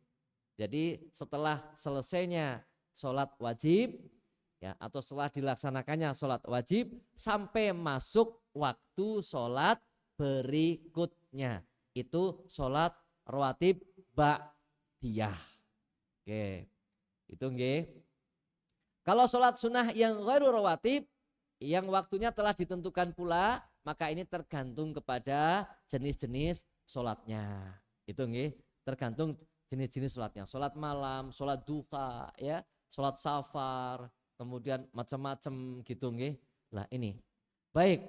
Jadi setelah selesainya sholat wajib, ya, atau setelah dilaksanakannya sholat wajib sampai masuk waktu sholat berikutnya, itu sholat rawatib ba'diyah. Oke, itu nggih. Kalau sholat sunnah yang ghairu rawatib, yang waktunya telah ditentukan pula, maka ini tergantung kepada jenis-jenis sholatnya. Itu nggih, tergantung jenis-jenis sholatnya. Sholat malam, sholat duha, ya, sholat safar, kemudian macam-macam gitu nggih. Lah ini. Baik.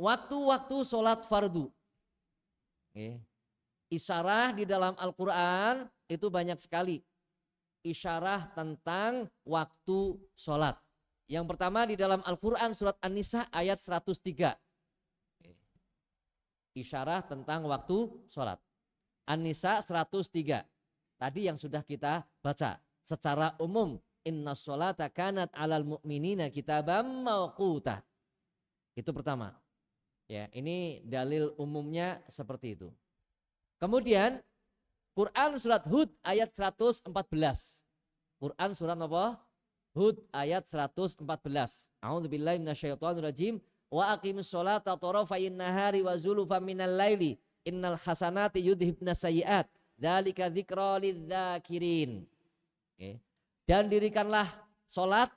Waktu-waktu sholat fardu. Isyarah di dalam Al-Quran itu banyak sekali. Isyarah tentang waktu sholat. Yang pertama di dalam Al-Quran surat An-Nisa ayat 103. Isyarah tentang waktu sholat. An-Nisa 103. Tadi yang sudah kita baca. Secara umum. Inna sholata kanat alal mu'minina kitabam mawquta. Itu pertama. Ya, ini dalil umumnya seperti itu. Kemudian Quran surat Hud ayat 114. Quran surat apa? Hud ayat 114. A'udzubillahi minasyaitonirrajim. Wa aqimus sholata tarafayn nahari wa zulufan minal laili. Innal hasanati yudhibnas sayyi'at. Dzalika dzikra lidzakirin. Oke. Dan dirikanlah salat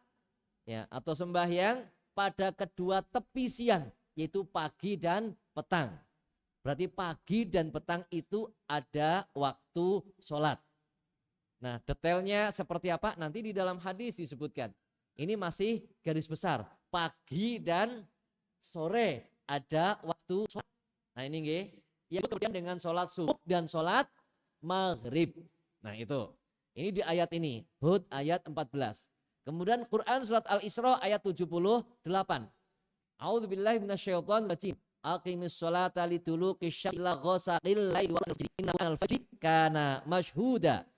ya atau sembahyang pada kedua tepi siang, yaitu pagi dan petang. Berarti pagi dan petang itu ada waktu sholat. Nah, detailnya seperti apa nanti di dalam hadis disebutkan. Ini masih garis besar. Pagi dan sore ada waktu sholat. Nah ini nggih. Yang kemudian dengan sholat subuh dan sholat maghrib. Nah itu. Ini di ayat ini. Hud ayat 14. Kemudian Quran surat Al-Isra ayat 78. A'udzubillahi minasyaitonirrajim. Aqimis sholata liduluqi syamsi ila ghasaqil laili wa innal fajri kana masyhuda.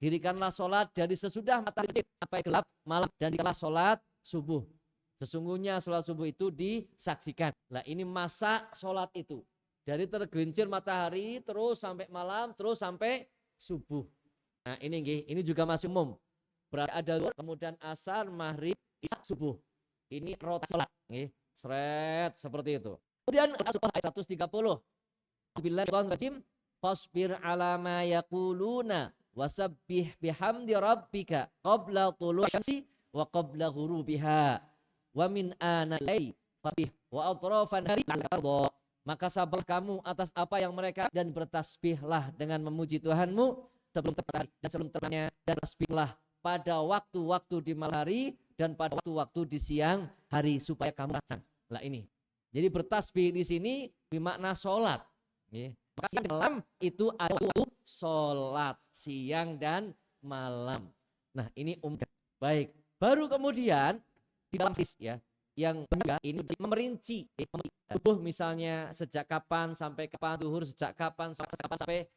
Dirikanlah sholat dari sesudah matahari sampai gelap malam dan dirikanlah sholat subuh. Sesungguhnya sholat subuh itu disaksikan. Nah ini masa sholat itu. Dari tergelincir matahari terus sampai malam terus sampai subuh. Nah ini juga masih umum. Berarti ada kemudian asar, maghrib, isya, subuh. Ini rotasi sholat. Seret seperti itu. Kemudian ayat 130. Bismillahirrahmanirrahim. Fasbir ala ma yaquluna wasabbih bihamdi rabbika qabla tulu'i syamsi wa qabla ghurubiha wa min ana-laili fasbih wa atrafan hari la'alla. Maka sabarlah kamu atas apa yang mereka dan bertasbihlah dengan memuji Tuhanmu sebelum matahari dan sebelum terbitnya dan tasbihlah pada waktu-waktu di malam hari dan pada waktu-waktu di siang hari supaya kamu laksana. Lah ini. Jadi bertasbih di sini bermakna sholat. Maka siang dan malam itu ada waktu sholat siang dan malam. Nah ini baik. Baru kemudian di dalam hadis ya yang benar ini memerinci. Subuh misalnya sejak kapan sampai kapan, zuhur sejak kapan sampai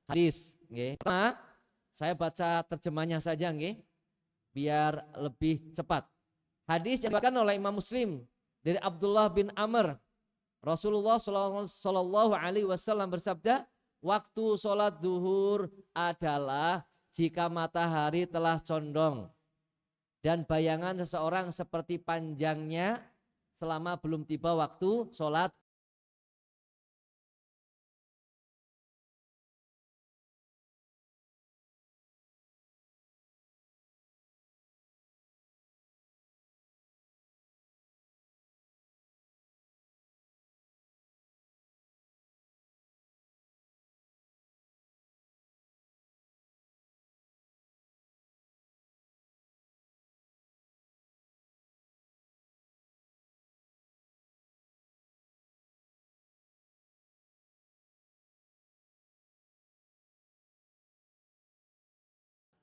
hadis. Pertama saya baca terjemahnya saja biar lebih cepat. Hadis yang diriwayatkan oleh Imam Muslim dari Abdullah bin Amr. Rasulullah Shallallahu Alaihi Wasallam bersabda, waktu sholat duhur adalah jika matahari telah condong dan bayangan seseorang seperti panjangnya selama belum tiba waktu sholat.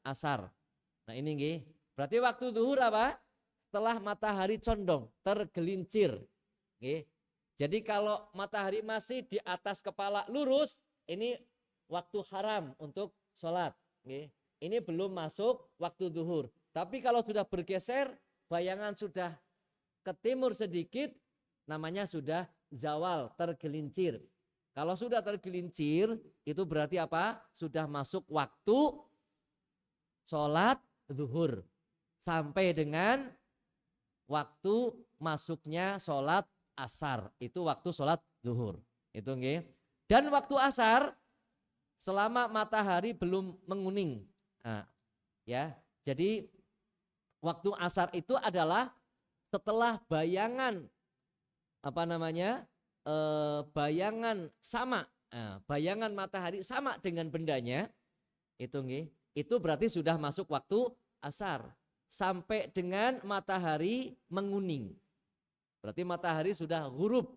Asar. Nah ini berarti waktu zuhur apa? Setelah matahari condong, tergelincir. Jadi kalau matahari masih di atas kepala lurus, ini waktu haram untuk sholat. Ini belum masuk waktu zuhur. Tapi kalau sudah bergeser, bayangan sudah ke timur sedikit, namanya sudah zawal, tergelincir. Kalau sudah tergelincir, itu berarti apa? Sudah masuk waktu sholat zuhur sampai dengan waktu masuknya sholat asar, itu waktu sholat zuhur. Itu Dan waktu asar selama matahari belum menguning. Nah, ya, jadi waktu asar itu adalah setelah bayangan bayangan sama, bayangan matahari sama dengan bendanya, itu berarti sudah masuk waktu asar sampai dengan matahari menguning. Berarti matahari sudah ghurub,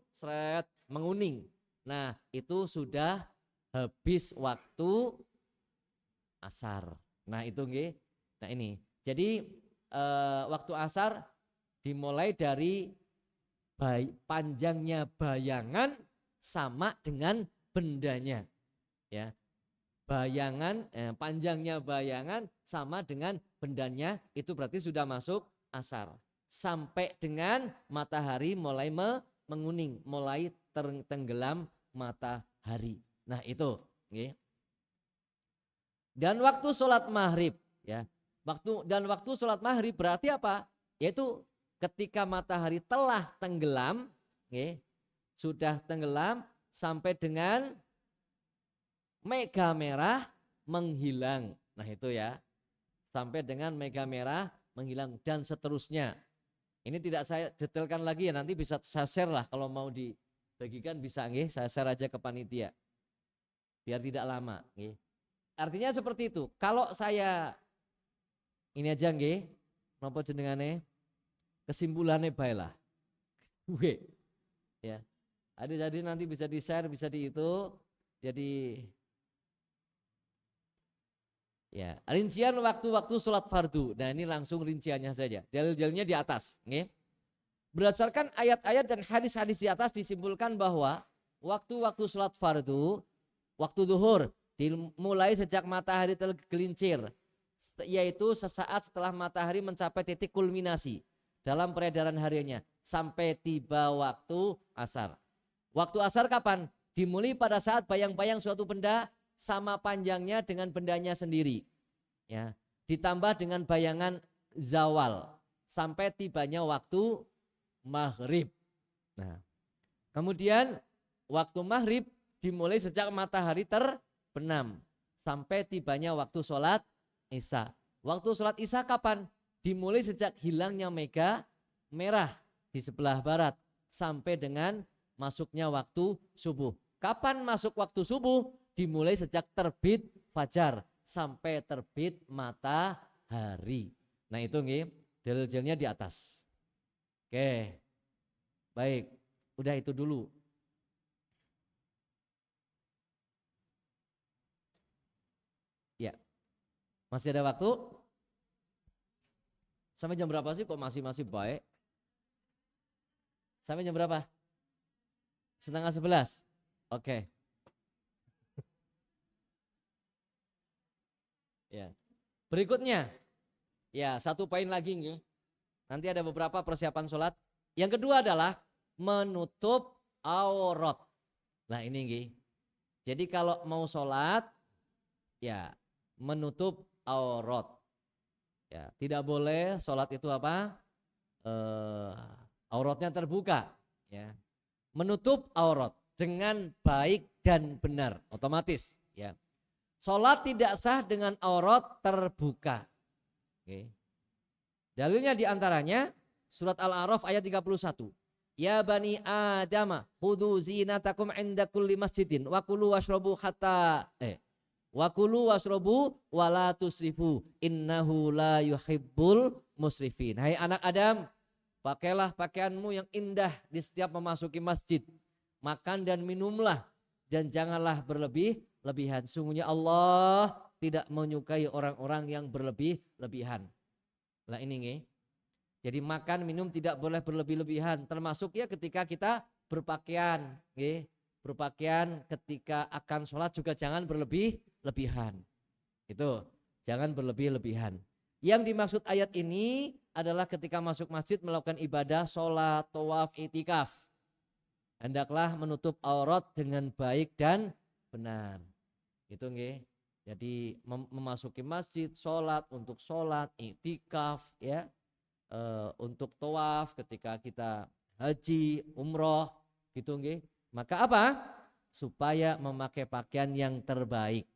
menguning. Nah, itu sudah habis waktu asar. Nah, itu Nah, ini. Jadi waktu asar dimulai dari panjangnya bayangan sama dengan bendanya. Ya. Panjangnya bayangan sama dengan bendanya, itu berarti sudah masuk asar. Sampai dengan matahari mulai menguning, mulai tenggelam matahari. Nah itu. Okay. Dan waktu sholat maghrib, ya. Waktu sholat maghrib berarti apa? Yaitu ketika matahari telah tenggelam, okay, sudah tenggelam sampai dengan mega merah menghilang. Nah itu ya. Sampai dengan mega merah menghilang dan seterusnya. Ini tidak saya detailkan lagi ya, nanti bisa saya share lah kalau mau dibagikan bisa nggih, saya share aja ke panitia. Biar tidak lama nggih. Artinya seperti itu. Kalau saya ini aja nggih, napa jenengane? Kesimpulannya baiklah. Nggih. Ya. Jadi nanti bisa di-share, bisa itu. Jadi ya, rincian waktu-waktu sholat fardu. Nah ini langsung rinciannya saja. Dalil-dalilnya di atas. Okay? Berdasarkan ayat-ayat dan hadis-hadis di atas disimpulkan bahwa waktu-waktu sholat fardu, waktu zuhur dimulai sejak matahari tergelincir, yaitu sesaat setelah matahari mencapai titik kulminasi dalam peredaran hariannya sampai tiba waktu asar. Waktu asar kapan? Dimulai pada saat bayang-bayang suatu benda sama panjangnya dengan bendanya sendiri, ya, ditambah dengan bayangan zawal sampai tibanya waktu maghrib. Nah, kemudian waktu maghrib dimulai sejak matahari terbenam sampai tibanya waktu sholat isya. Waktu sholat isya kapan? Dimulai sejak hilangnya mega merah di sebelah barat sampai dengan masuknya waktu subuh. Kapan masuk waktu subuh? Dimulai sejak terbit fajar sampai terbit matahari. Nah itu nih dalil-dalilnya di atas. Oke, baik, udah itu dulu. Ya, masih ada waktu? Sampai jam berapa sih kok masih baik? Sampai jam berapa? 10:30. Oke. Ya. Berikutnya, ya satu poin lagi nih. Nanti ada beberapa persiapan sholat. Yang kedua adalah menutup aurat. Nah ini nih. Jadi kalau mau sholat, ya menutup aurat. Ya tidak boleh sholat itu apa? Auratnya terbuka. Ya. Menutup aurat dengan baik dan benar, otomatis. Ya. Sholat tidak sah dengan aurat terbuka. Oke. Dalilnya diantaranya surat Al-A'raf ayat 31. Ya bani Adama khudhu zinatakum inda kulli masjidin wa kulu washrabu wala tusrifu innahu la yuhibbul musrifin. Hai anak Adam, pakailah pakaianmu yang indah di setiap memasuki masjid. Makan dan minumlah dan janganlah berlebih-lebihan. Sungguhnya Allah tidak menyukai orang-orang yang berlebih-lebihan. Nah ini nih. Jadi makan minum tidak boleh berlebih-lebihan. Termasuk ya ketika kita berpakaian. Nih. Berpakaian ketika akan sholat juga jangan berlebih-lebihan. Itu jangan berlebih-lebihan. Yang dimaksud ayat ini adalah ketika masuk masjid melakukan ibadah, sholat, tawaf, itikaf. Hendaklah menutup aurat dengan baik dan benar. Itu nggih. Jadi memasuki masjid, sholat, untuk sholat, iktikaf, ya, untuk tawaf ketika kita haji, umroh, gitu nggih. Maka apa? Supaya memakai pakaian yang terbaik.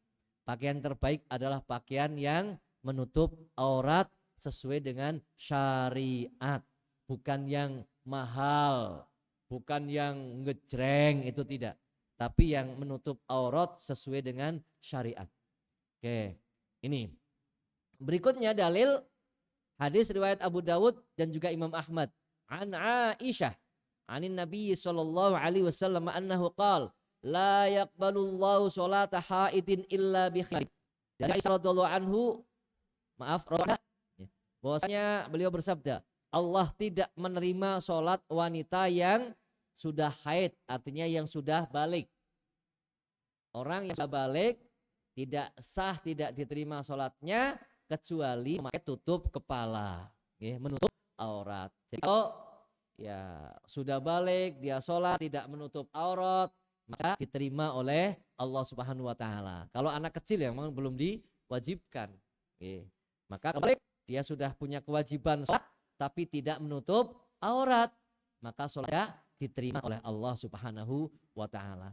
Pakaian terbaik adalah pakaian yang menutup aurat sesuai dengan syariat, bukan yang mahal. Bukan yang ngejreng, itu tidak. Tapi yang menutup aurat sesuai dengan syariat. Oke, ini. Berikutnya dalil hadis riwayat Abu Dawud dan juga Imam Ahmad. An Aisyah, anin Nabi sallallahu alaihi wasallam annahu qala la yaqbalullahu sholata haidin illa bi khairin. Dari Aisyah radhiyallahu anhu, bahwasanya beliau bersabda, Allah tidak menerima sholat wanita yang sudah haid, artinya yang sudah balik. Orang yang sudah balik tidak sah, tidak diterima sholatnya kecuali memakai tutup kepala, menutup aurat. Jadi kalau ya sudah balik, dia sholat tidak menutup aurat, maka diterima oleh Allah Subhanahu wa taala. Kalau anak kecil yang memang belum diwajibkan, maka kalau dia sudah punya kewajiban sholat tapi tidak menutup aurat, maka sholatnya diterima oleh Allah Subhanahu wa taala.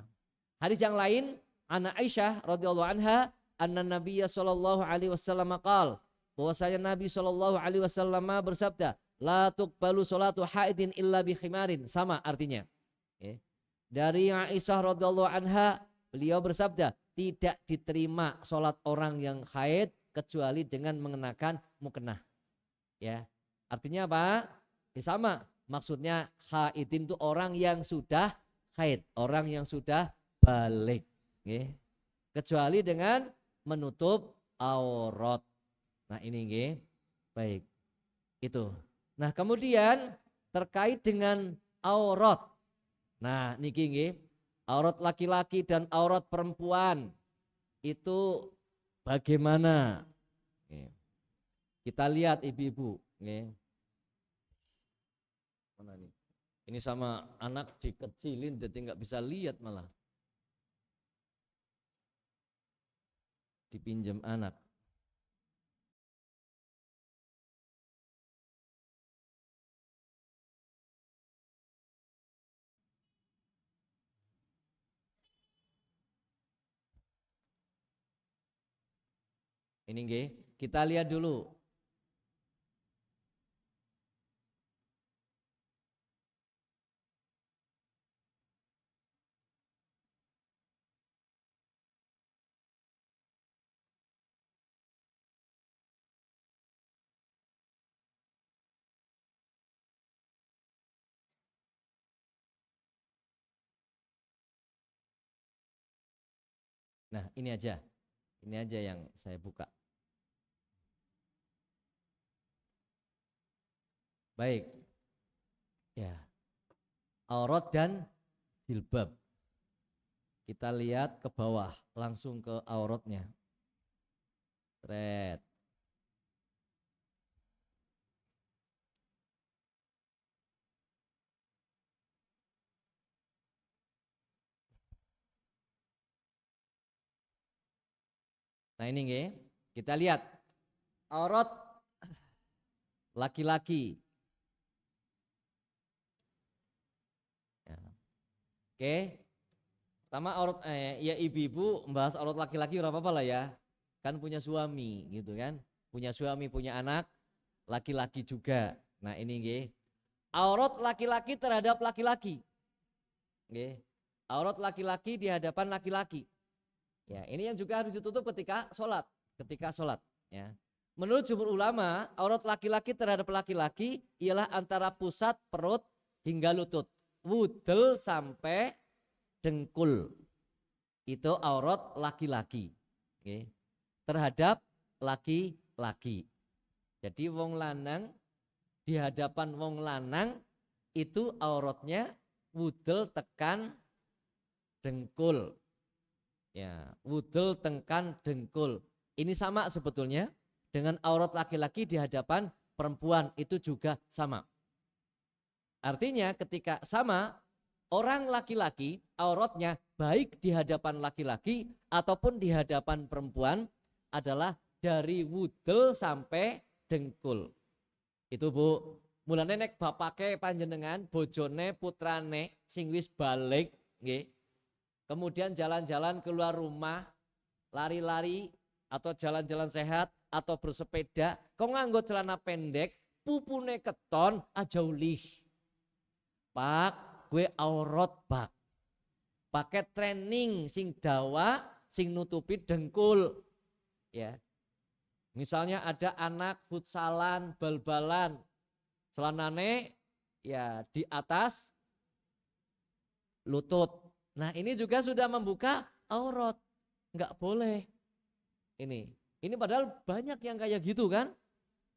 Hadis yang lain, Ana Aisyah radhiyallahu anha, anna Nabiyya sallallahu alaihi wasallam qaal, bahwasanya Nabi sallallahu alaihi wasallam bersabda, la tuqbalu sholatu haidin illa bi khimarin, sama artinya. Dari Aisyah radhiyallahu anha, beliau bersabda, tidak diterima sholat orang yang haid kecuali dengan mengenakan mukena. Ya, artinya apa? Sama, maksudnya haidin itu orang yang sudah haid, orang yang sudah balik. Kecuali dengan menutup aurat. Nah ini baik itu. Nah kemudian terkait dengan aurat. Nah niki aurat laki-laki dan aurat perempuan itu bagaimana? Kita lihat ibu-ibu. Mana nih? Ini sama anak dikecilin jadi nggak bisa lihat malah. Dipinjam anak. Ini kita lihat dulu. Nah ini aja yang saya buka. Baik, ya, aurat dan jilbab. Kita lihat ke bawah, langsung ke auratnya. Red. Nah ini kita lihat aurat laki-laki. Ya. Oke, pertama aurat ya ibu-ibu membahas aurat laki-laki berapa apa lah ya, kan punya suami gitu kan, punya suami punya anak laki-laki juga. Nah ini aurat laki-laki terhadap laki-laki. Aurat laki-laki di hadapan laki-laki. Ya, ini yang juga harus ditutup ketika sholat. Ya. Menurut jumhur ulama, aurat laki-laki terhadap laki-laki ialah antara pusat perut hingga lutut, wudel sampai dengkul. Itu aurat laki-laki. Terhadap laki-laki. Jadi wong lanang di hadapan wong lanang itu auratnya wudel tekan dengkul. Ya, wudel tekan dengkul. Ini sama sebetulnya dengan aurat laki-laki di hadapan perempuan, itu juga sama. Artinya ketika sama, orang laki-laki auratnya baik di hadapan laki-laki ataupun di hadapan perempuan adalah dari wudel sampai dengkul. Itu Bu, mulane nek bapake panjenengan bojone putrane sing wis balik nggih, kemudian jalan-jalan keluar rumah, lari-lari atau jalan-jalan sehat atau bersepeda, kok nganggo celana pendek, pupune keton aja ulih. Pak, gue aurat pak. Pakai training sing dawa, sing nutupi dengkul. Ya. Misalnya ada anak futsalan, bal-balan, celanane ya di atas lutut. Nah ini juga sudah membuka aurat, nggak boleh. Ini padahal banyak yang kayak gitu kan,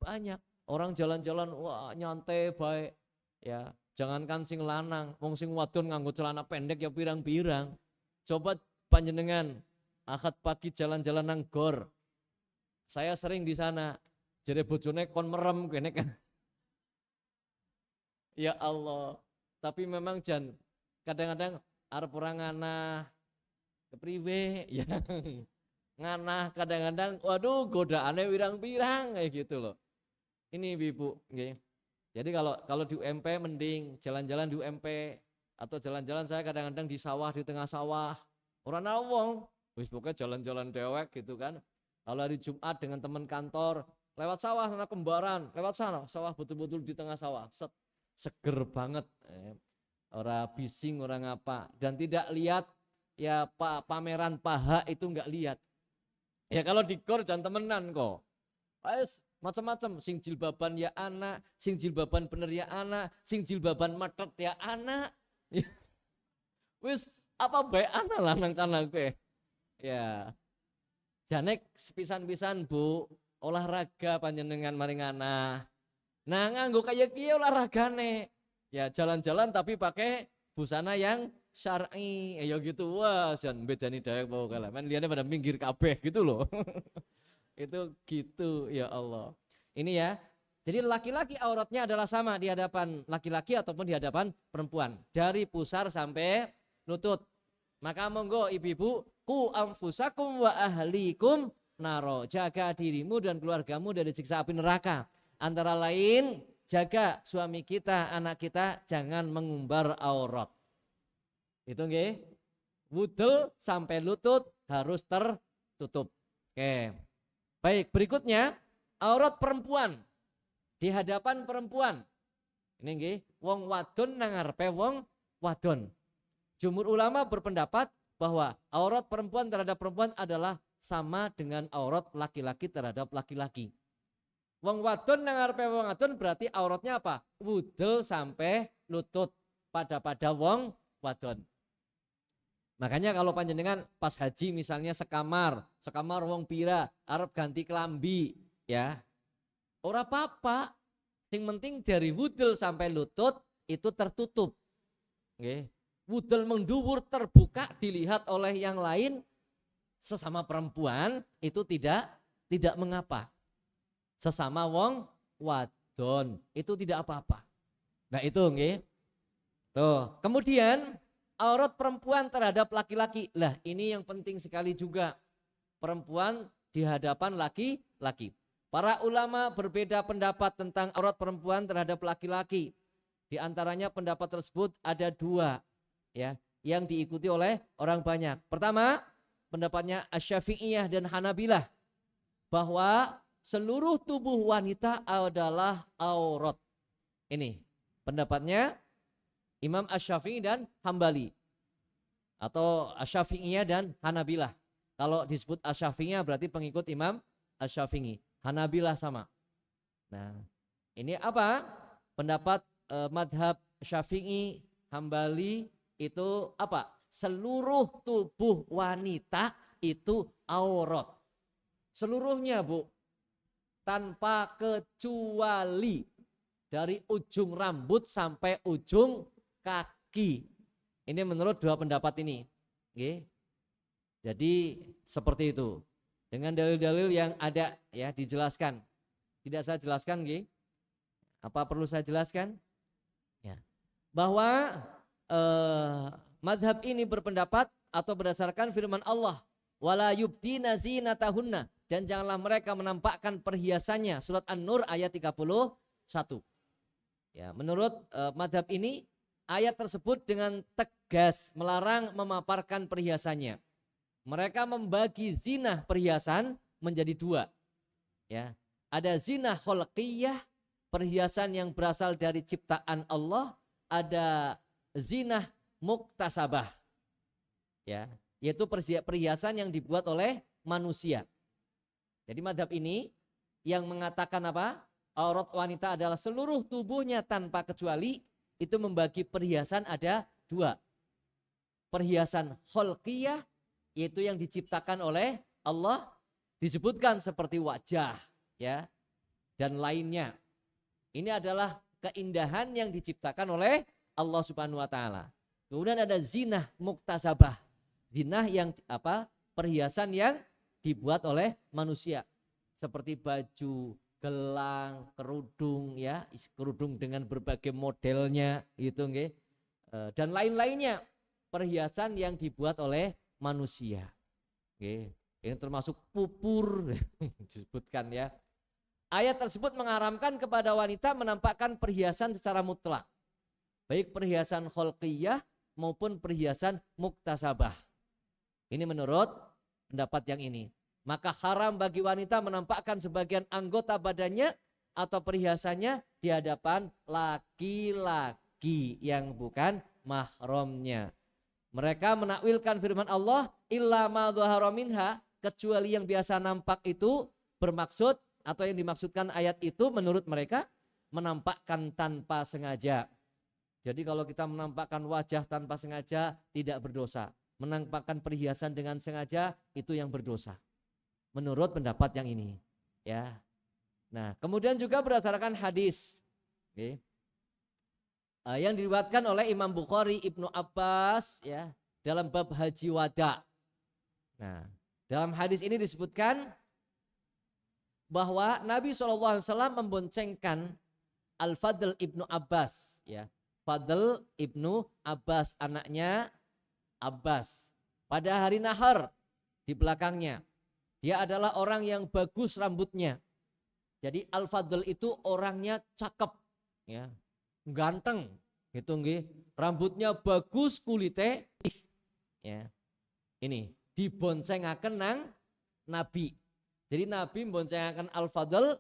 banyak orang jalan-jalan wah nyantai baik, ya jangankan sing lanang, wong sing wadon nganggo celana pendek ya pirang-pirang. Coba panjenengan akad pagi jalan-jalan nang gor, saya sering di sana, jadi bojone kon merem kene kan. Ya Allah. Tapi memang Jan, kadang-kadang arep ora nganah kepriwe ya. Nganah kadang-kadang waduh godaannya wirang-wirang kayak gitu loh. Ini Ibu, nggih. Jadi kalau kalau di UMP mending jalan-jalan di UMP atau jalan-jalan saya kadang-kadang di sawah, di tengah sawah. Orang nawong, wis pokoknya jalan-jalan dewek gitu kan. Kalau hari Jumat dengan teman kantor, lewat sawah sana Kembaran, lewat sana sawah betul-betul di tengah sawah. Seger banget. Orang bising, orang apa, dan tidak lihat ya pameran paha itu enggak lihat. Ya kalau di gor jangan temenan kok. Wes macam-macam, sing jilbaban ya anak, sing jilbaban bener ya anak, sing jilbaban metet ya anak. Wis apa bae anak lah nang kana kowe. Ya. Janek sepisan-pisan Bu, olahraga panjenengan maringana. Nah nganggo kaya kiye olahragane. Ya jalan-jalan tapi pakai busana yang syar'i. Ya gitu. Wah, jan bedani dayak bawa kalah. Men liyane pada minggir kabeh gitu loh. Itu gitu ya Allah. Ini ya. Jadi laki-laki auratnya adalah sama di hadapan laki-laki ataupun di hadapan perempuan. Dari pusar sampai lutut. Maka monggo ibu-ibu, ku anfusakum wa ahlikum naro. Jaga dirimu dan keluargamu dari siksa api neraka. Antara lain jaga suami kita, anak kita jangan mengumbar aurat. Itu nggih. Wudel sampai lutut harus tertutup. Oke. Baik, berikutnya aurat perempuan di hadapan perempuan. Ini nggih, wong wadon nang ngarepe wong wadon. Jumhur ulama berpendapat bahwa aurat perempuan terhadap perempuan adalah sama dengan aurat laki-laki terhadap laki-laki. Wong wadon nang ngarepe wong wadon berarti auratnya apa? Wudel sampai lutut pada wong wadon. Makanya kalau panjenengan pas haji misalnya sekamar wong pira arep ganti kelambi ya. Ora apa-apa. Yang penting dari wudel sampai lutut itu tertutup. Nggih. Wudel mendhuwur terbuka dilihat oleh yang lain sesama perempuan itu tidak mengapa. Sesama wong wadon itu tidak apa-apa. Nah itu nggih. Tuh, kemudian aurat perempuan terhadap laki-laki. Lah, ini yang penting sekali juga. Perempuan di hadapan laki-laki. Para ulama berbeda pendapat tentang aurat perempuan terhadap laki-laki. Di antaranya pendapat tersebut ada dua ya, yang diikuti oleh orang banyak. Pertama, pendapatnya Asy-Syafi'iyah dan Hanabilah bahwa seluruh tubuh wanita adalah aurat. Ini pendapatnya Imam Asy-Syafi'i dan Hambali atau Asy-Syafi'iyah dan Hanabilah. Kalau disebut Asy-Syafi'iyah berarti pengikut Imam Asy-Syafi'i. Hanabilah sama. Nah, ini apa? Pendapat madhab Syafi'i, Hambali itu apa? Seluruh tubuh wanita itu aurat. Seluruhnya Bu, tanpa kecuali dari ujung rambut sampai ujung kaki. Ini menurut dua pendapat ini. Oke. Jadi seperti itu. Dengan dalil-dalil yang ada ya dijelaskan. Tidak saya jelaskan nggih. Apa perlu saya jelaskan? Ya. Bahwa madhab ini berpendapat atau berdasarkan firman Allah, wala yubdina zinatahunna, dan janganlah mereka menampakkan perhiasannya. Surat An-Nur ayat 31. Ya, menurut madhab ini ayat tersebut dengan tegas melarang memaparkan perhiasannya. Mereka membagi zinah perhiasan menjadi dua. Ya, ada zinah kholqiyah, perhiasan yang berasal dari ciptaan Allah, ada zinah muktasabah. Ya, yaitu perhiasan yang dibuat oleh manusia. Jadi madhab ini yang mengatakan apa? Aurat wanita adalah seluruh tubuhnya tanpa kecuali, itu membagi perhiasan ada dua. Perhiasan kholqiyah, yaitu yang diciptakan oleh Allah, disebutkan seperti wajah ya dan lainnya. Ini adalah keindahan yang diciptakan oleh Allah Subhanahu wa taala. Kemudian ada zinah muktasabah. Zinah yang apa? Perhiasan yang dibuat oleh manusia. Seperti baju, gelang, kerudung ya, kerudung dengan berbagai modelnya gitu nggih. Dan lain-lainnya, perhiasan yang dibuat oleh manusia. Nggih, yang termasuk pupur disebutkan ya. Ayat tersebut mengharamkan kepada wanita menampakkan perhiasan secara mutlak. Baik perhiasan kholqiyah maupun perhiasan muktasabah. Ini menurut pendapat yang ini. Maka haram bagi wanita menampakkan sebagian anggota badannya atau perhiasannya di hadapan laki-laki yang bukan mahramnya. Mereka menakwilkan firman Allah, illa ma dhahara minha, kecuali yang biasa nampak itu bermaksud atau yang dimaksudkan ayat itu menurut mereka menampakkan tanpa sengaja. Jadi kalau kita menampakkan wajah tanpa sengaja tidak berdosa. Menampakkan perhiasan dengan sengaja itu yang berdosa. Menurut pendapat yang ini, ya. Nah, kemudian juga berdasarkan hadis, okay, yang diriwayatkan oleh Imam Bukhari, Ibnu Abbas, ya, dalam bab haji wada. Nah, dalam hadis ini disebutkan bahwa Nabi SAW memboncengkan Al-Fadl Ibnu Abbas, ya, Fadl Ibnu Abbas, anaknya Abbas, pada hari nahar di belakangnya. Dia adalah orang yang bagus rambutnya. Jadi Al-Fadl itu orangnya cakep, ya, ganteng, gitu nggih. Rambutnya bagus, kulite, ya. Ini diboncengaken nang Nabi. Jadi Nabi memboncengaken Al-Fadl,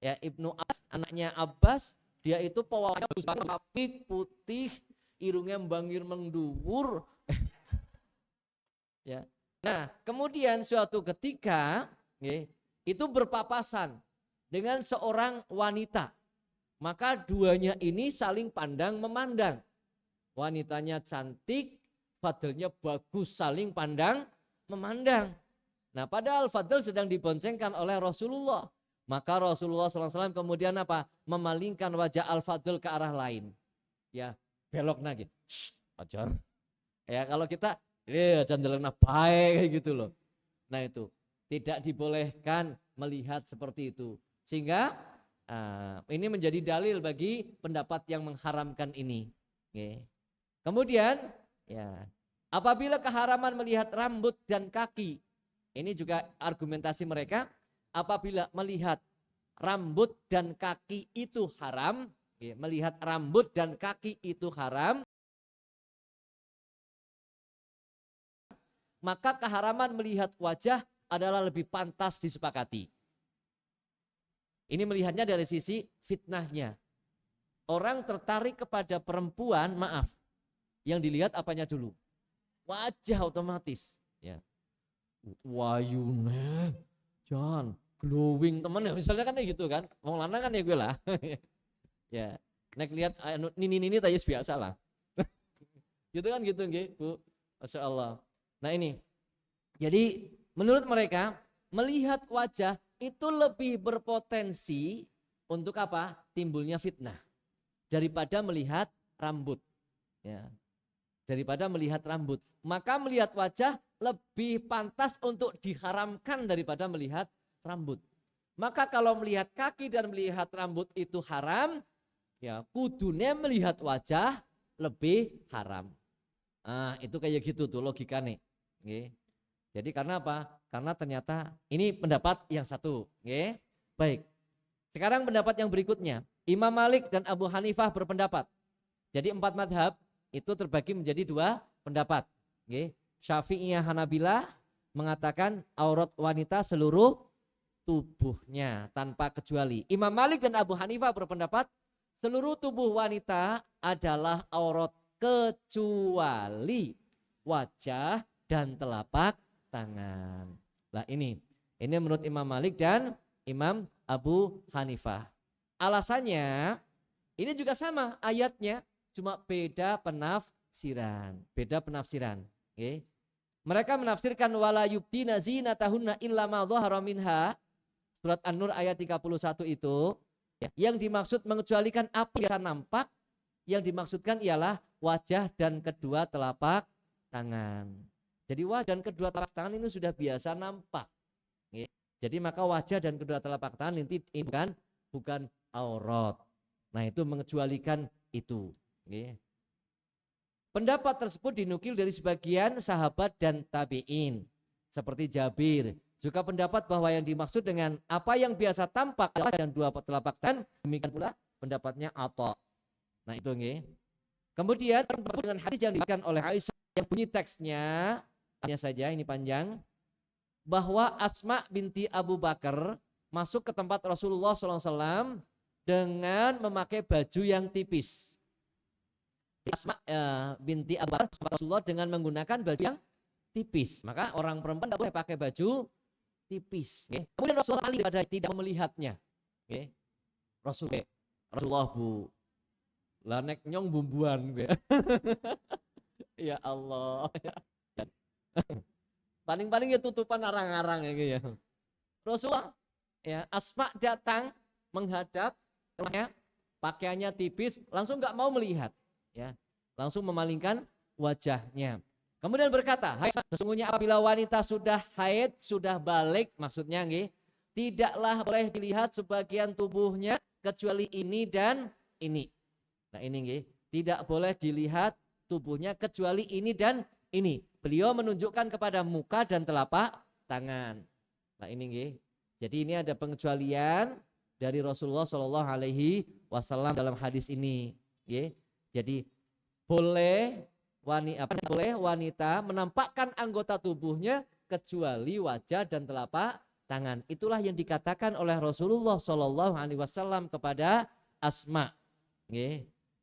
ya, Ibnu Abbas, anaknya Abbas. Dia itu pawanya bagus banget, apik, putih, irungnya mbangir mengduwur. Ya. Nah, kemudian suatu ketika itu berpapasan dengan seorang wanita. Maka duanya ini saling pandang memandang. Wanitanya cantik, Fadlnya bagus, saling pandang memandang. Nah, padahal Fadl sedang diboncengkan oleh Rasulullah. Maka Rasulullah SAW kemudian apa? Memalingkan wajah Al-Fadl ke arah lain. Ya, belok lagi. Ajar. Ya, kalau kita cenderung baik kayak gitu loh. Nah, itu tidak dibolehkan melihat seperti itu. Sehingga ini menjadi dalil bagi pendapat yang mengharamkan ini. Oke. Kemudian ya, apabila keharaman melihat rambut dan kaki, ini juga argumentasi mereka, apabila melihat rambut dan kaki itu haram, melihat rambut dan kaki itu haram, maka keharaman melihat wajah adalah lebih pantas disepakati. Ini melihatnya dari sisi fitnahnya. Orang tertarik kepada perempuan, maaf, yang dilihat apanya dulu? Wajah otomatis. Ya. Wayune, John, glowing temen ya, misalnya kan gitu kan. Wong lanang kan ya gue lah. Ya, nek lihat nini tayus biasa lah. Gitu kan gitu nggih, Bu. Masya Allah. Nah ini, jadi menurut mereka melihat wajah itu lebih berpotensi untuk apa? Timbulnya fitnah daripada melihat rambut. Ya, daripada melihat rambut. Maka melihat wajah lebih pantas untuk diharamkan daripada melihat rambut. Maka kalau melihat kaki dan melihat rambut itu haram, ya kudunya melihat wajah lebih haram. Nah, itu kayak gitu tuh logikanya. Oke. Jadi karena apa? Karena ternyata ini pendapat yang satu. Oke. Baik. Sekarang pendapat yang berikutnya. Imam Malik dan Abu Hanifah berpendapat. Jadi 4 madhab itu terbagi menjadi 2 pendapat. Oke. Syafi'iyah Hanabilah mengatakan aurat wanita seluruh tubuhnya tanpa kecuali. Imam Malik dan Abu Hanifah berpendapat seluruh tubuh wanita adalah aurat kecuali wajah dan telapak tangan. Nah ini menurut Imam Malik dan Imam Abu Hanifah. Alasannya ini juga sama ayatnya, cuma beda penafsiran. Okay. Mereka menafsirkan wala yubdina zinatahunna illa ma dhahara minha. Surat An-Nur ayat 31 itu yang dimaksud mengecualikan apa yang nampak, yang dimaksudkan ialah wajah dan kedua telapak tangan. Jadi wajah dan kedua telapak tangan ini sudah biasa nampak. Jadi maka wajah dan kedua telapak tangan ini bukan aurat. Nah, itu mengecualikan itu. Okay. Pendapat tersebut dinukil dari sebagian sahabat dan tabi'in seperti Jabir. Juga pendapat bahwa yang dimaksud dengan apa yang biasa tampak dan dua telapak tangan, demikian pula pendapatnya Atha. Nah, itu nggih. Kemudian dengan hadis yang diberikan oleh Aisyah yang bunyi teksnya hanya saja ini panjang, bahwa Asma binti Abu Bakar masuk ke tempat Rasulullah SAW dengan memakai baju yang tipis. Asma binti Abu Bakar Rasulullah dengan menggunakan baju yang tipis. Maka orang perempuan tidak boleh pakai baju tipis. Okay. Kemudian Rasulullah Ali pada tidak melihatnya. Okay. Rasulullah bu lanek nyong bumbuan. Ya Allah. Paling-paling ya tutupan arang-arang ya. Rasulullah ya Asma datang menghadap rumahnya, pakaiannya tipis, langsung nggak mau melihat. Ya, langsung memalingkan wajahnya. Kemudian berkata, hai, sesungguhnya apabila wanita sudah haid, sudah balik, maksudnya nggih, tidaklah boleh dilihat sebagian tubuhnya kecuali ini dan ini. Nah, ini nggih, tidak boleh dilihat tubuhnya kecuali ini dan ini. Beliau menunjukkan kepada muka dan telapak tangan. Nah, ini nggih. Jadi ini ada pengecualian dari Rasulullah Shallallahu Alaihi Wasallam dalam hadis ini. Nggih. Jadi boleh wanita menampakkan anggota tubuhnya kecuali wajah dan telapak tangan. Itulah yang dikatakan oleh Rasulullah Shallallahu Alaihi Wasallam kepada Asma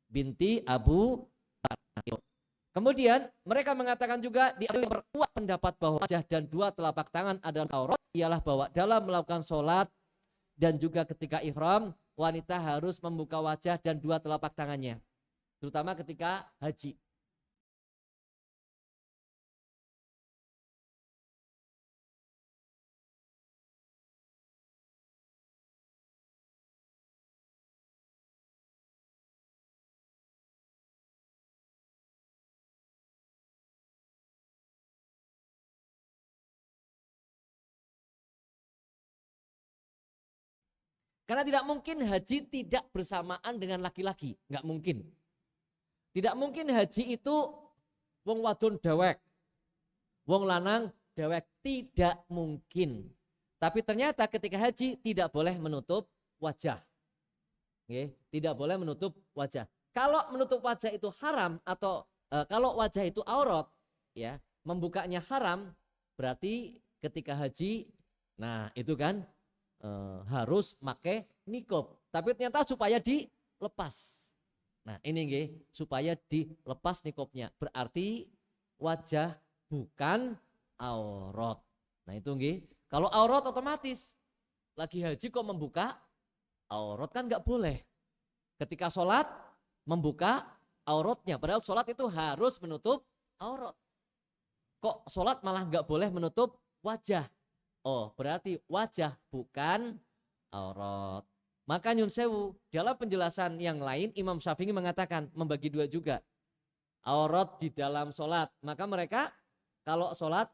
binti Abu Bakar. Kemudian mereka mengatakan juga di perkuat pendapat bahwa wajah dan dua telapak tangan adalah aurat, ialah bahwa dalam melakukan sholat dan juga ketika ihram wanita harus membuka wajah dan dua telapak tangannya. Terutama ketika haji. Karena tidak mungkin haji tidak bersamaan dengan laki-laki. Nggak mungkin. Tidak mungkin haji itu wong wadon dewek, wong lanang dewek, tidak mungkin. Tapi ternyata ketika haji tidak boleh menutup wajah. Tidak boleh menutup wajah. Kalau menutup wajah itu haram atau kalau wajah itu aurat, ya, membukanya haram, berarti ketika haji, nah itu kan harus pakai niqab. Tapi ternyata supaya dilepas. Nah ini nggih, supaya dilepas niqabnya. Berarti wajah bukan aurat. Nah itu nggih. Kalau aurat otomatis lagi haji kok membuka aurat kan nggak boleh. Ketika sholat membuka auratnya. Padahal sholat itu harus menutup aurat. Kok sholat malah nggak boleh menutup wajah? Oh berarti wajah bukan aurat. Maka nyun sewu, dalam penjelasan yang lain Imam Syafi'i mengatakan membagi dua juga. Aurat di dalam sholat. Maka mereka kalau sholat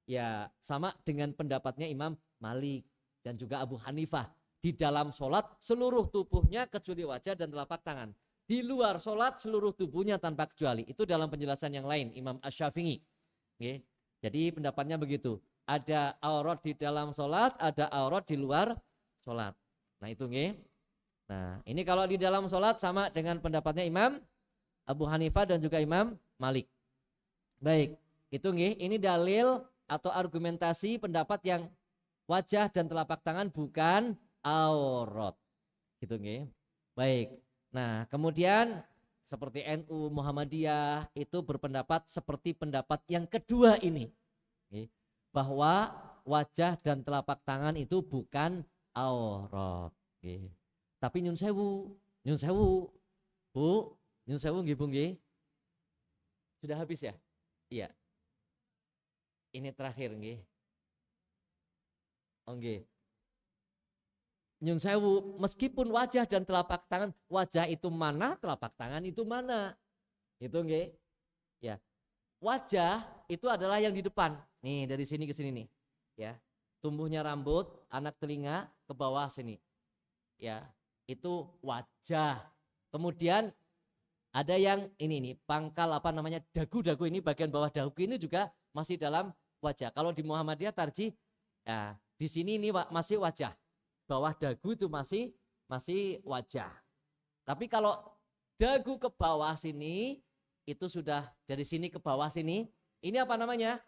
ya sama dengan pendapatnya Imam Malik dan juga Abu Hanifah. Di dalam sholat seluruh tubuhnya kecuali wajah dan telapak tangan. Di luar sholat seluruh tubuhnya tanpa kecuali. Itu dalam penjelasan yang lain Imam Asy-Syafi'i. Jadi pendapatnya begitu. Ada aurat di dalam sholat, ada aurat di luar sholat. Nah itu nggih. Nah ini kalau di dalam sholat sama dengan pendapatnya Imam Abu Hanifah dan juga Imam Malik. Baik, itu nggih. Ini dalil atau argumentasi pendapat yang wajah dan telapak tangan bukan aurat. Gitu nggih. Baik. Nah kemudian seperti NU Muhammadiyah itu berpendapat seperti pendapat yang kedua ini. Bahwa wajah dan telapak tangan itu bukan aurat. Tapi nyun sewu, Bu, nyun sewu nggih Bu nggih. Sudah habis ya? Iya. Ini terakhir nggih. Oh nggih. Nyun sewu, meskipun wajah dan telapak tangan, wajah itu mana, telapak tangan itu mana? Itu nggih. Ya. Wajah itu adalah yang di depan. Nih dari sini ke sini nih. Ya. tumbuhnya rambut, anak telinga ke bawah sini. Ya, itu wajah. Kemudian ada yang ini pangkal apa namanya dagu ini bagian bawah dagu ini juga masih dalam wajah. Kalau di Muhammadiyah tarjih ya di sini ini masih wajah. Bawah dagu itu masih wajah. Tapi kalau dagu ke bawah sini itu sudah dari sini ke bawah sini. Ini apa namanya?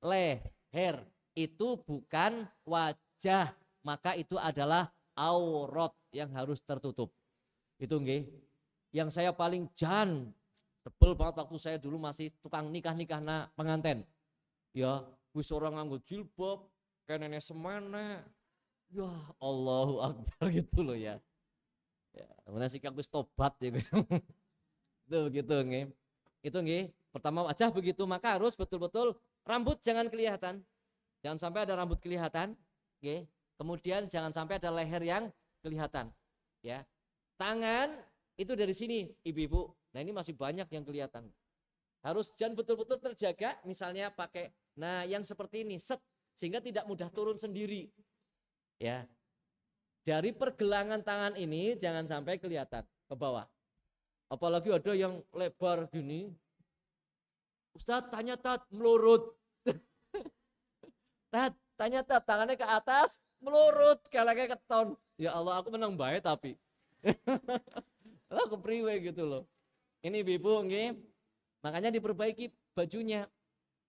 Leher. Itu bukan wajah. Maka itu adalah aurat yang harus tertutup. Itu nggih. Yang saya paling sebel banget waktu saya dulu masih tukang nikah penganten. Ya, wis orang nganggo jilbab, kayak nenek semana. Ya, Allahu Akbar gitu loh ya. Ya, kemudian sikap wis tobat ya. Itu begitu nggih. Itu nggih. Pertama wajah begitu, maka harus betul-betul rambut jangan kelihatan. Jangan sampai ada rambut kelihatan, nggih. Kemudian jangan sampai ada leher yang kelihatan, ya. Tangan itu dari sini, ibu-ibu. Nah, ini masih banyak yang kelihatan. Harus jangan betul-betul terjaga, misalnya pakai yang seperti ini, sehingga tidak mudah turun sendiri. Ya. Dari pergelangan tangan ini jangan sampai kelihatan ke bawah. Apalagi ada yang lebar gini. Ustadz tanya tat melurut. Tat tanya tat tangannya ke atas melurut kayak keton. Ya Allah, aku menang baik tapi. Lah kepriwe gitu loh. Ini ibu nggih. Makanya diperbaiki bajunya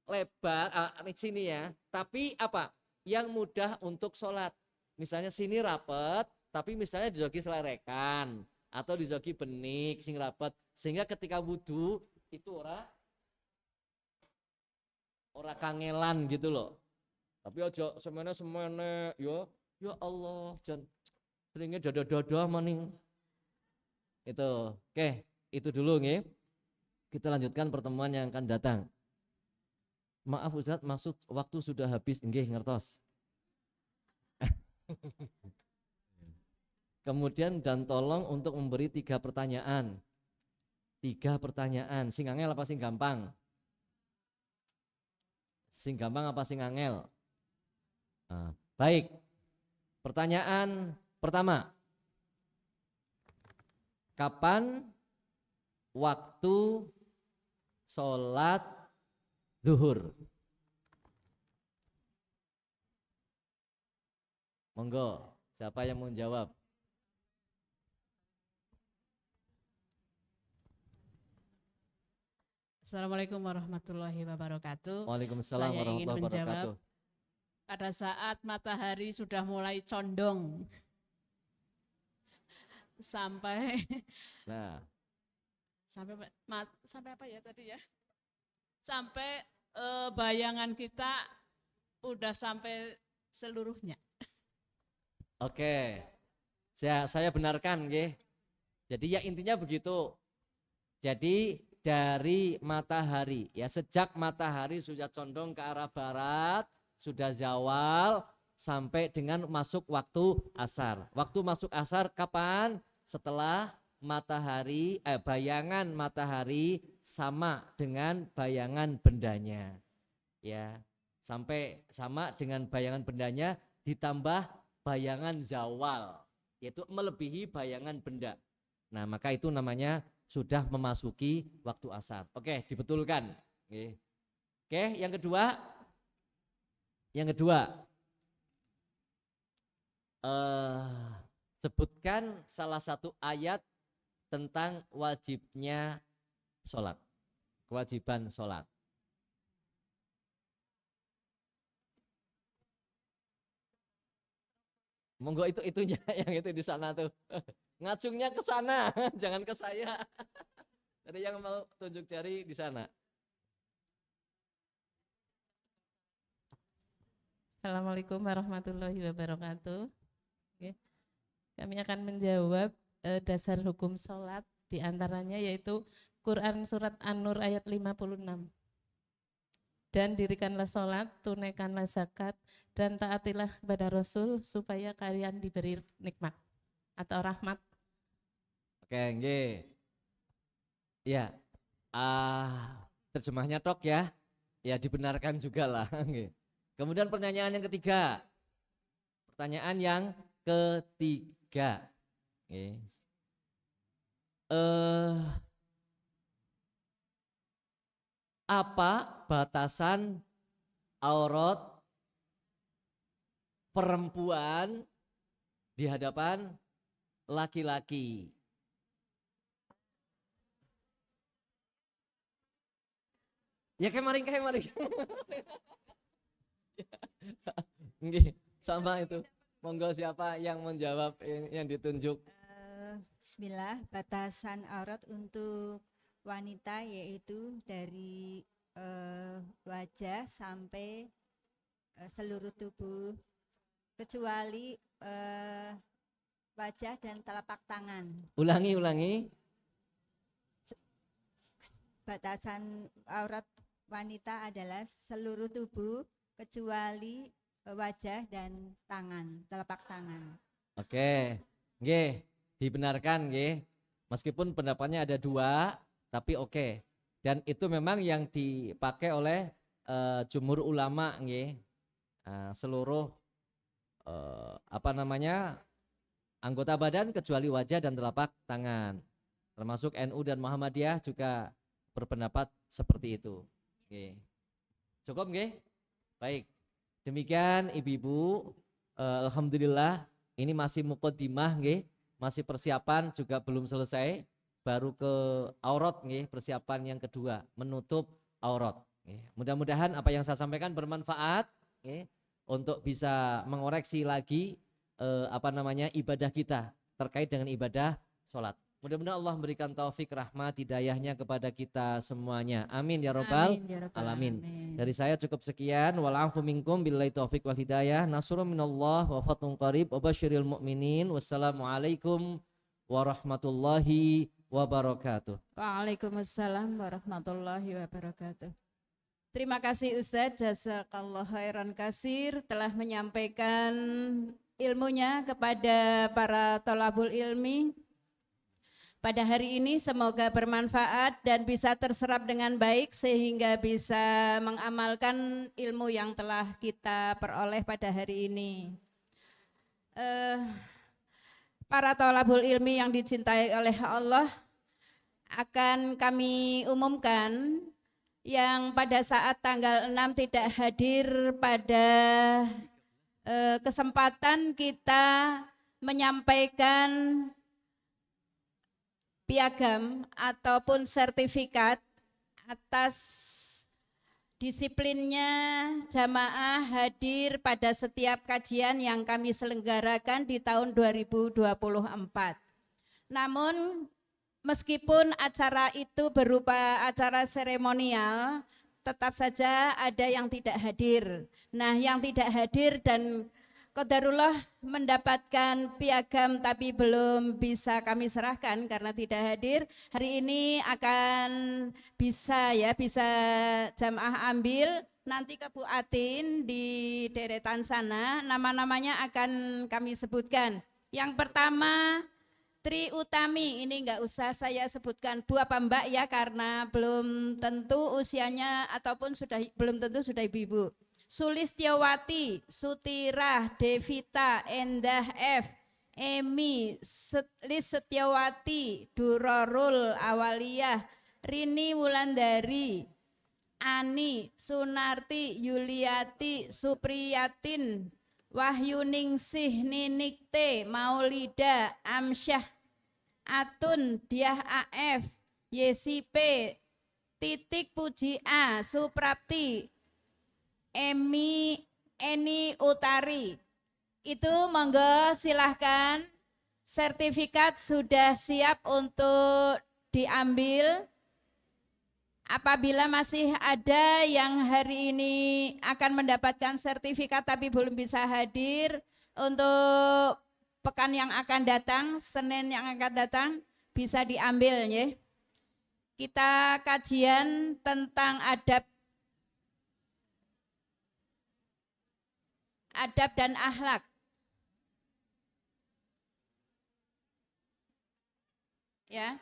lebar di sini ya. Tapi apa? Yang mudah untuk sholat. Misalnya sini rapet, tapi misalnya dijogi selerekan atau dijogi benik sing rapet, sehingga ketika wudhu itu ora kangelan gitu loh. Tapi aja semene ya Allah, jangan seringnya dada maning. Itu. Oke, itu dulu nggih. Kita lanjutkan pertemuan yang akan datang. Maaf Ustaz, maksud waktu sudah habis nggih ngertos. Kemudian dan tolong untuk memberi 3 pertanyaan. 3 pertanyaan, sing angel apa sing gampang? Sing gampang apa sing angel? Nah, baik. Pertanyaan pertama. Kapan waktu sholat zuhur? Monggo, siapa yang mau jawab? Assalamualaikum warahmatullahi wabarakatuh. Waalaikumsalam Saya ingin warahmatullahi menjawab wabarakatuh. pada saat matahari sudah mulai condong sampai sampai apa ya tadi ya? Sampai bayangan kita udah sampai seluruhnya. Oke. Saya benarkan nggih. Jadi ya intinya begitu. Jadi dari matahari ya, sejak matahari sudah condong ke arah barat, sudah zawal sampai dengan masuk waktu asar. Waktu masuk asar kapan? Setelah matahari bayangan matahari sama dengan bayangan bendanya. Ya, sampai sama dengan bayangan bendanya ditambah bayangan zawal, yaitu melebihi bayangan benda. Nah, maka itu namanya sudah memasuki waktu asar. Oke, dibetulkan. Oke, yang kedua. Sebutkan salah satu ayat tentang wajibnya sholat. Kewajiban sholat. Monggo itunya yang itu di sana tuh. Ngacungnya ke sana, jangan ke saya. Ada yang mau tunjuk jari di sana. Assalamualaikum warahmatullahi wabarakatuh. Oke. Kami akan menjawab dasar hukum sholat, diantaranya yaitu Quran Surat An-Nur ayat 56. Dan dirikanlah sholat, tunaikanlah zakat, dan taatilah kepada Rasul supaya kalian diberi nikmat atau rahmat. Oke, nggih. Ya, terjemahnya tok ya. Ya dibenarkan juga lah. Kemudian pertanyaan yang ketiga. Pertanyaan yang ketiga. Oke. Apa batasan aurat perempuan di hadapan laki-laki? Ya kemarin. Nggih, sama itu. Monggo siapa yang menjawab yang ditunjuk? Bismillah, batasan aurat untuk wanita yaitu dari wajah sampai seluruh tubuh kecuali wajah dan telapak tangan. Ulangi. Batasan aurat wanita adalah seluruh tubuh kecuali wajah dan tangan, telapak tangan. Oke, nggih, dibenarkan nggih. Meskipun pendapatnya ada dua, tapi oke. Dan itu memang yang dipakai oleh jumhur ulama nggih. Seluruh anggota badan kecuali wajah dan telapak tangan. Termasuk NU dan Muhammadiyah juga berpendapat seperti itu. Nggih. Cukup nggih? Baik. Demikian ibu-ibu, alhamdulillah ini masih muqaddimah nggih, masih persiapan juga belum selesai, baru ke aurat nggih, persiapan yang kedua, menutup aurat nggih. Mudah-mudahan apa yang saya sampaikan bermanfaat nggih, untuk bisa mengoreksi lagi ibadah kita terkait dengan ibadah sholat. Mudah-mudahan Allah memberikan taufik, rahmat, hidayahnya kepada kita semuanya. Amin ya rabbal alamin. Dari saya cukup sekian. Wal'afu minkum billahi taufik wal hidayah. Nasrun minallah wa fathun qarib wa basyiril mu'minin. Wassalamualaikum warahmatullahi wabarakatuh. Waalaikumsalam warahmatullahi wabarakatuh. Terima kasih Ustadz, jazakallah khairan kasir telah menyampaikan ilmunya kepada para thalabul ilmi. Pada hari ini semoga bermanfaat dan bisa terserap dengan baik sehingga bisa mengamalkan ilmu yang telah kita peroleh pada hari ini. Para thalabul ilmi yang dicintai oleh Allah, akan kami umumkan yang pada saat tanggal 6 tidak hadir pada kesempatan kita menyampaikan piagam ataupun sertifikat atas disiplinnya jamaah hadir pada setiap kajian yang kami selenggarakan di tahun 2024. Namun meskipun acara itu berupa acara seremonial, tetap saja ada yang tidak hadir. Nah, yang tidak hadir dan qadarullah mendapatkan piagam tapi belum bisa kami serahkan karena tidak hadir. Hari ini akan bisa jamaah ambil nanti ke Bu Atin di deretan sana, nama-namanya akan kami sebutkan. Yang pertama Tri Utami, ini enggak usah saya sebutkan Bu apa Mbak ya karena belum tentu usianya ataupun belum tentu sudah ibu-ibu. Sulistiawati, Sutirah, Devita, Endah F, Emi, Lis Setiawati, Durorul Awaliyah, Rini Wulandari, Ani, Sunarti, Yuliati, Supriyatin, Wahyuningsih, Ninikte, Maulida, Amsyah, Atun, Diah AF, Yesipe, Titik Puji A, Suprapti, Eni Utari. Itu monggo silahkan, sertifikat sudah siap untuk diambil. Apabila masih ada yang hari ini akan mendapatkan sertifikat tapi belum bisa hadir, untuk pekan yang akan datang, Senin yang akan datang, bisa diambil ya. Kita kajian tentang adab dan akhlak. Ya.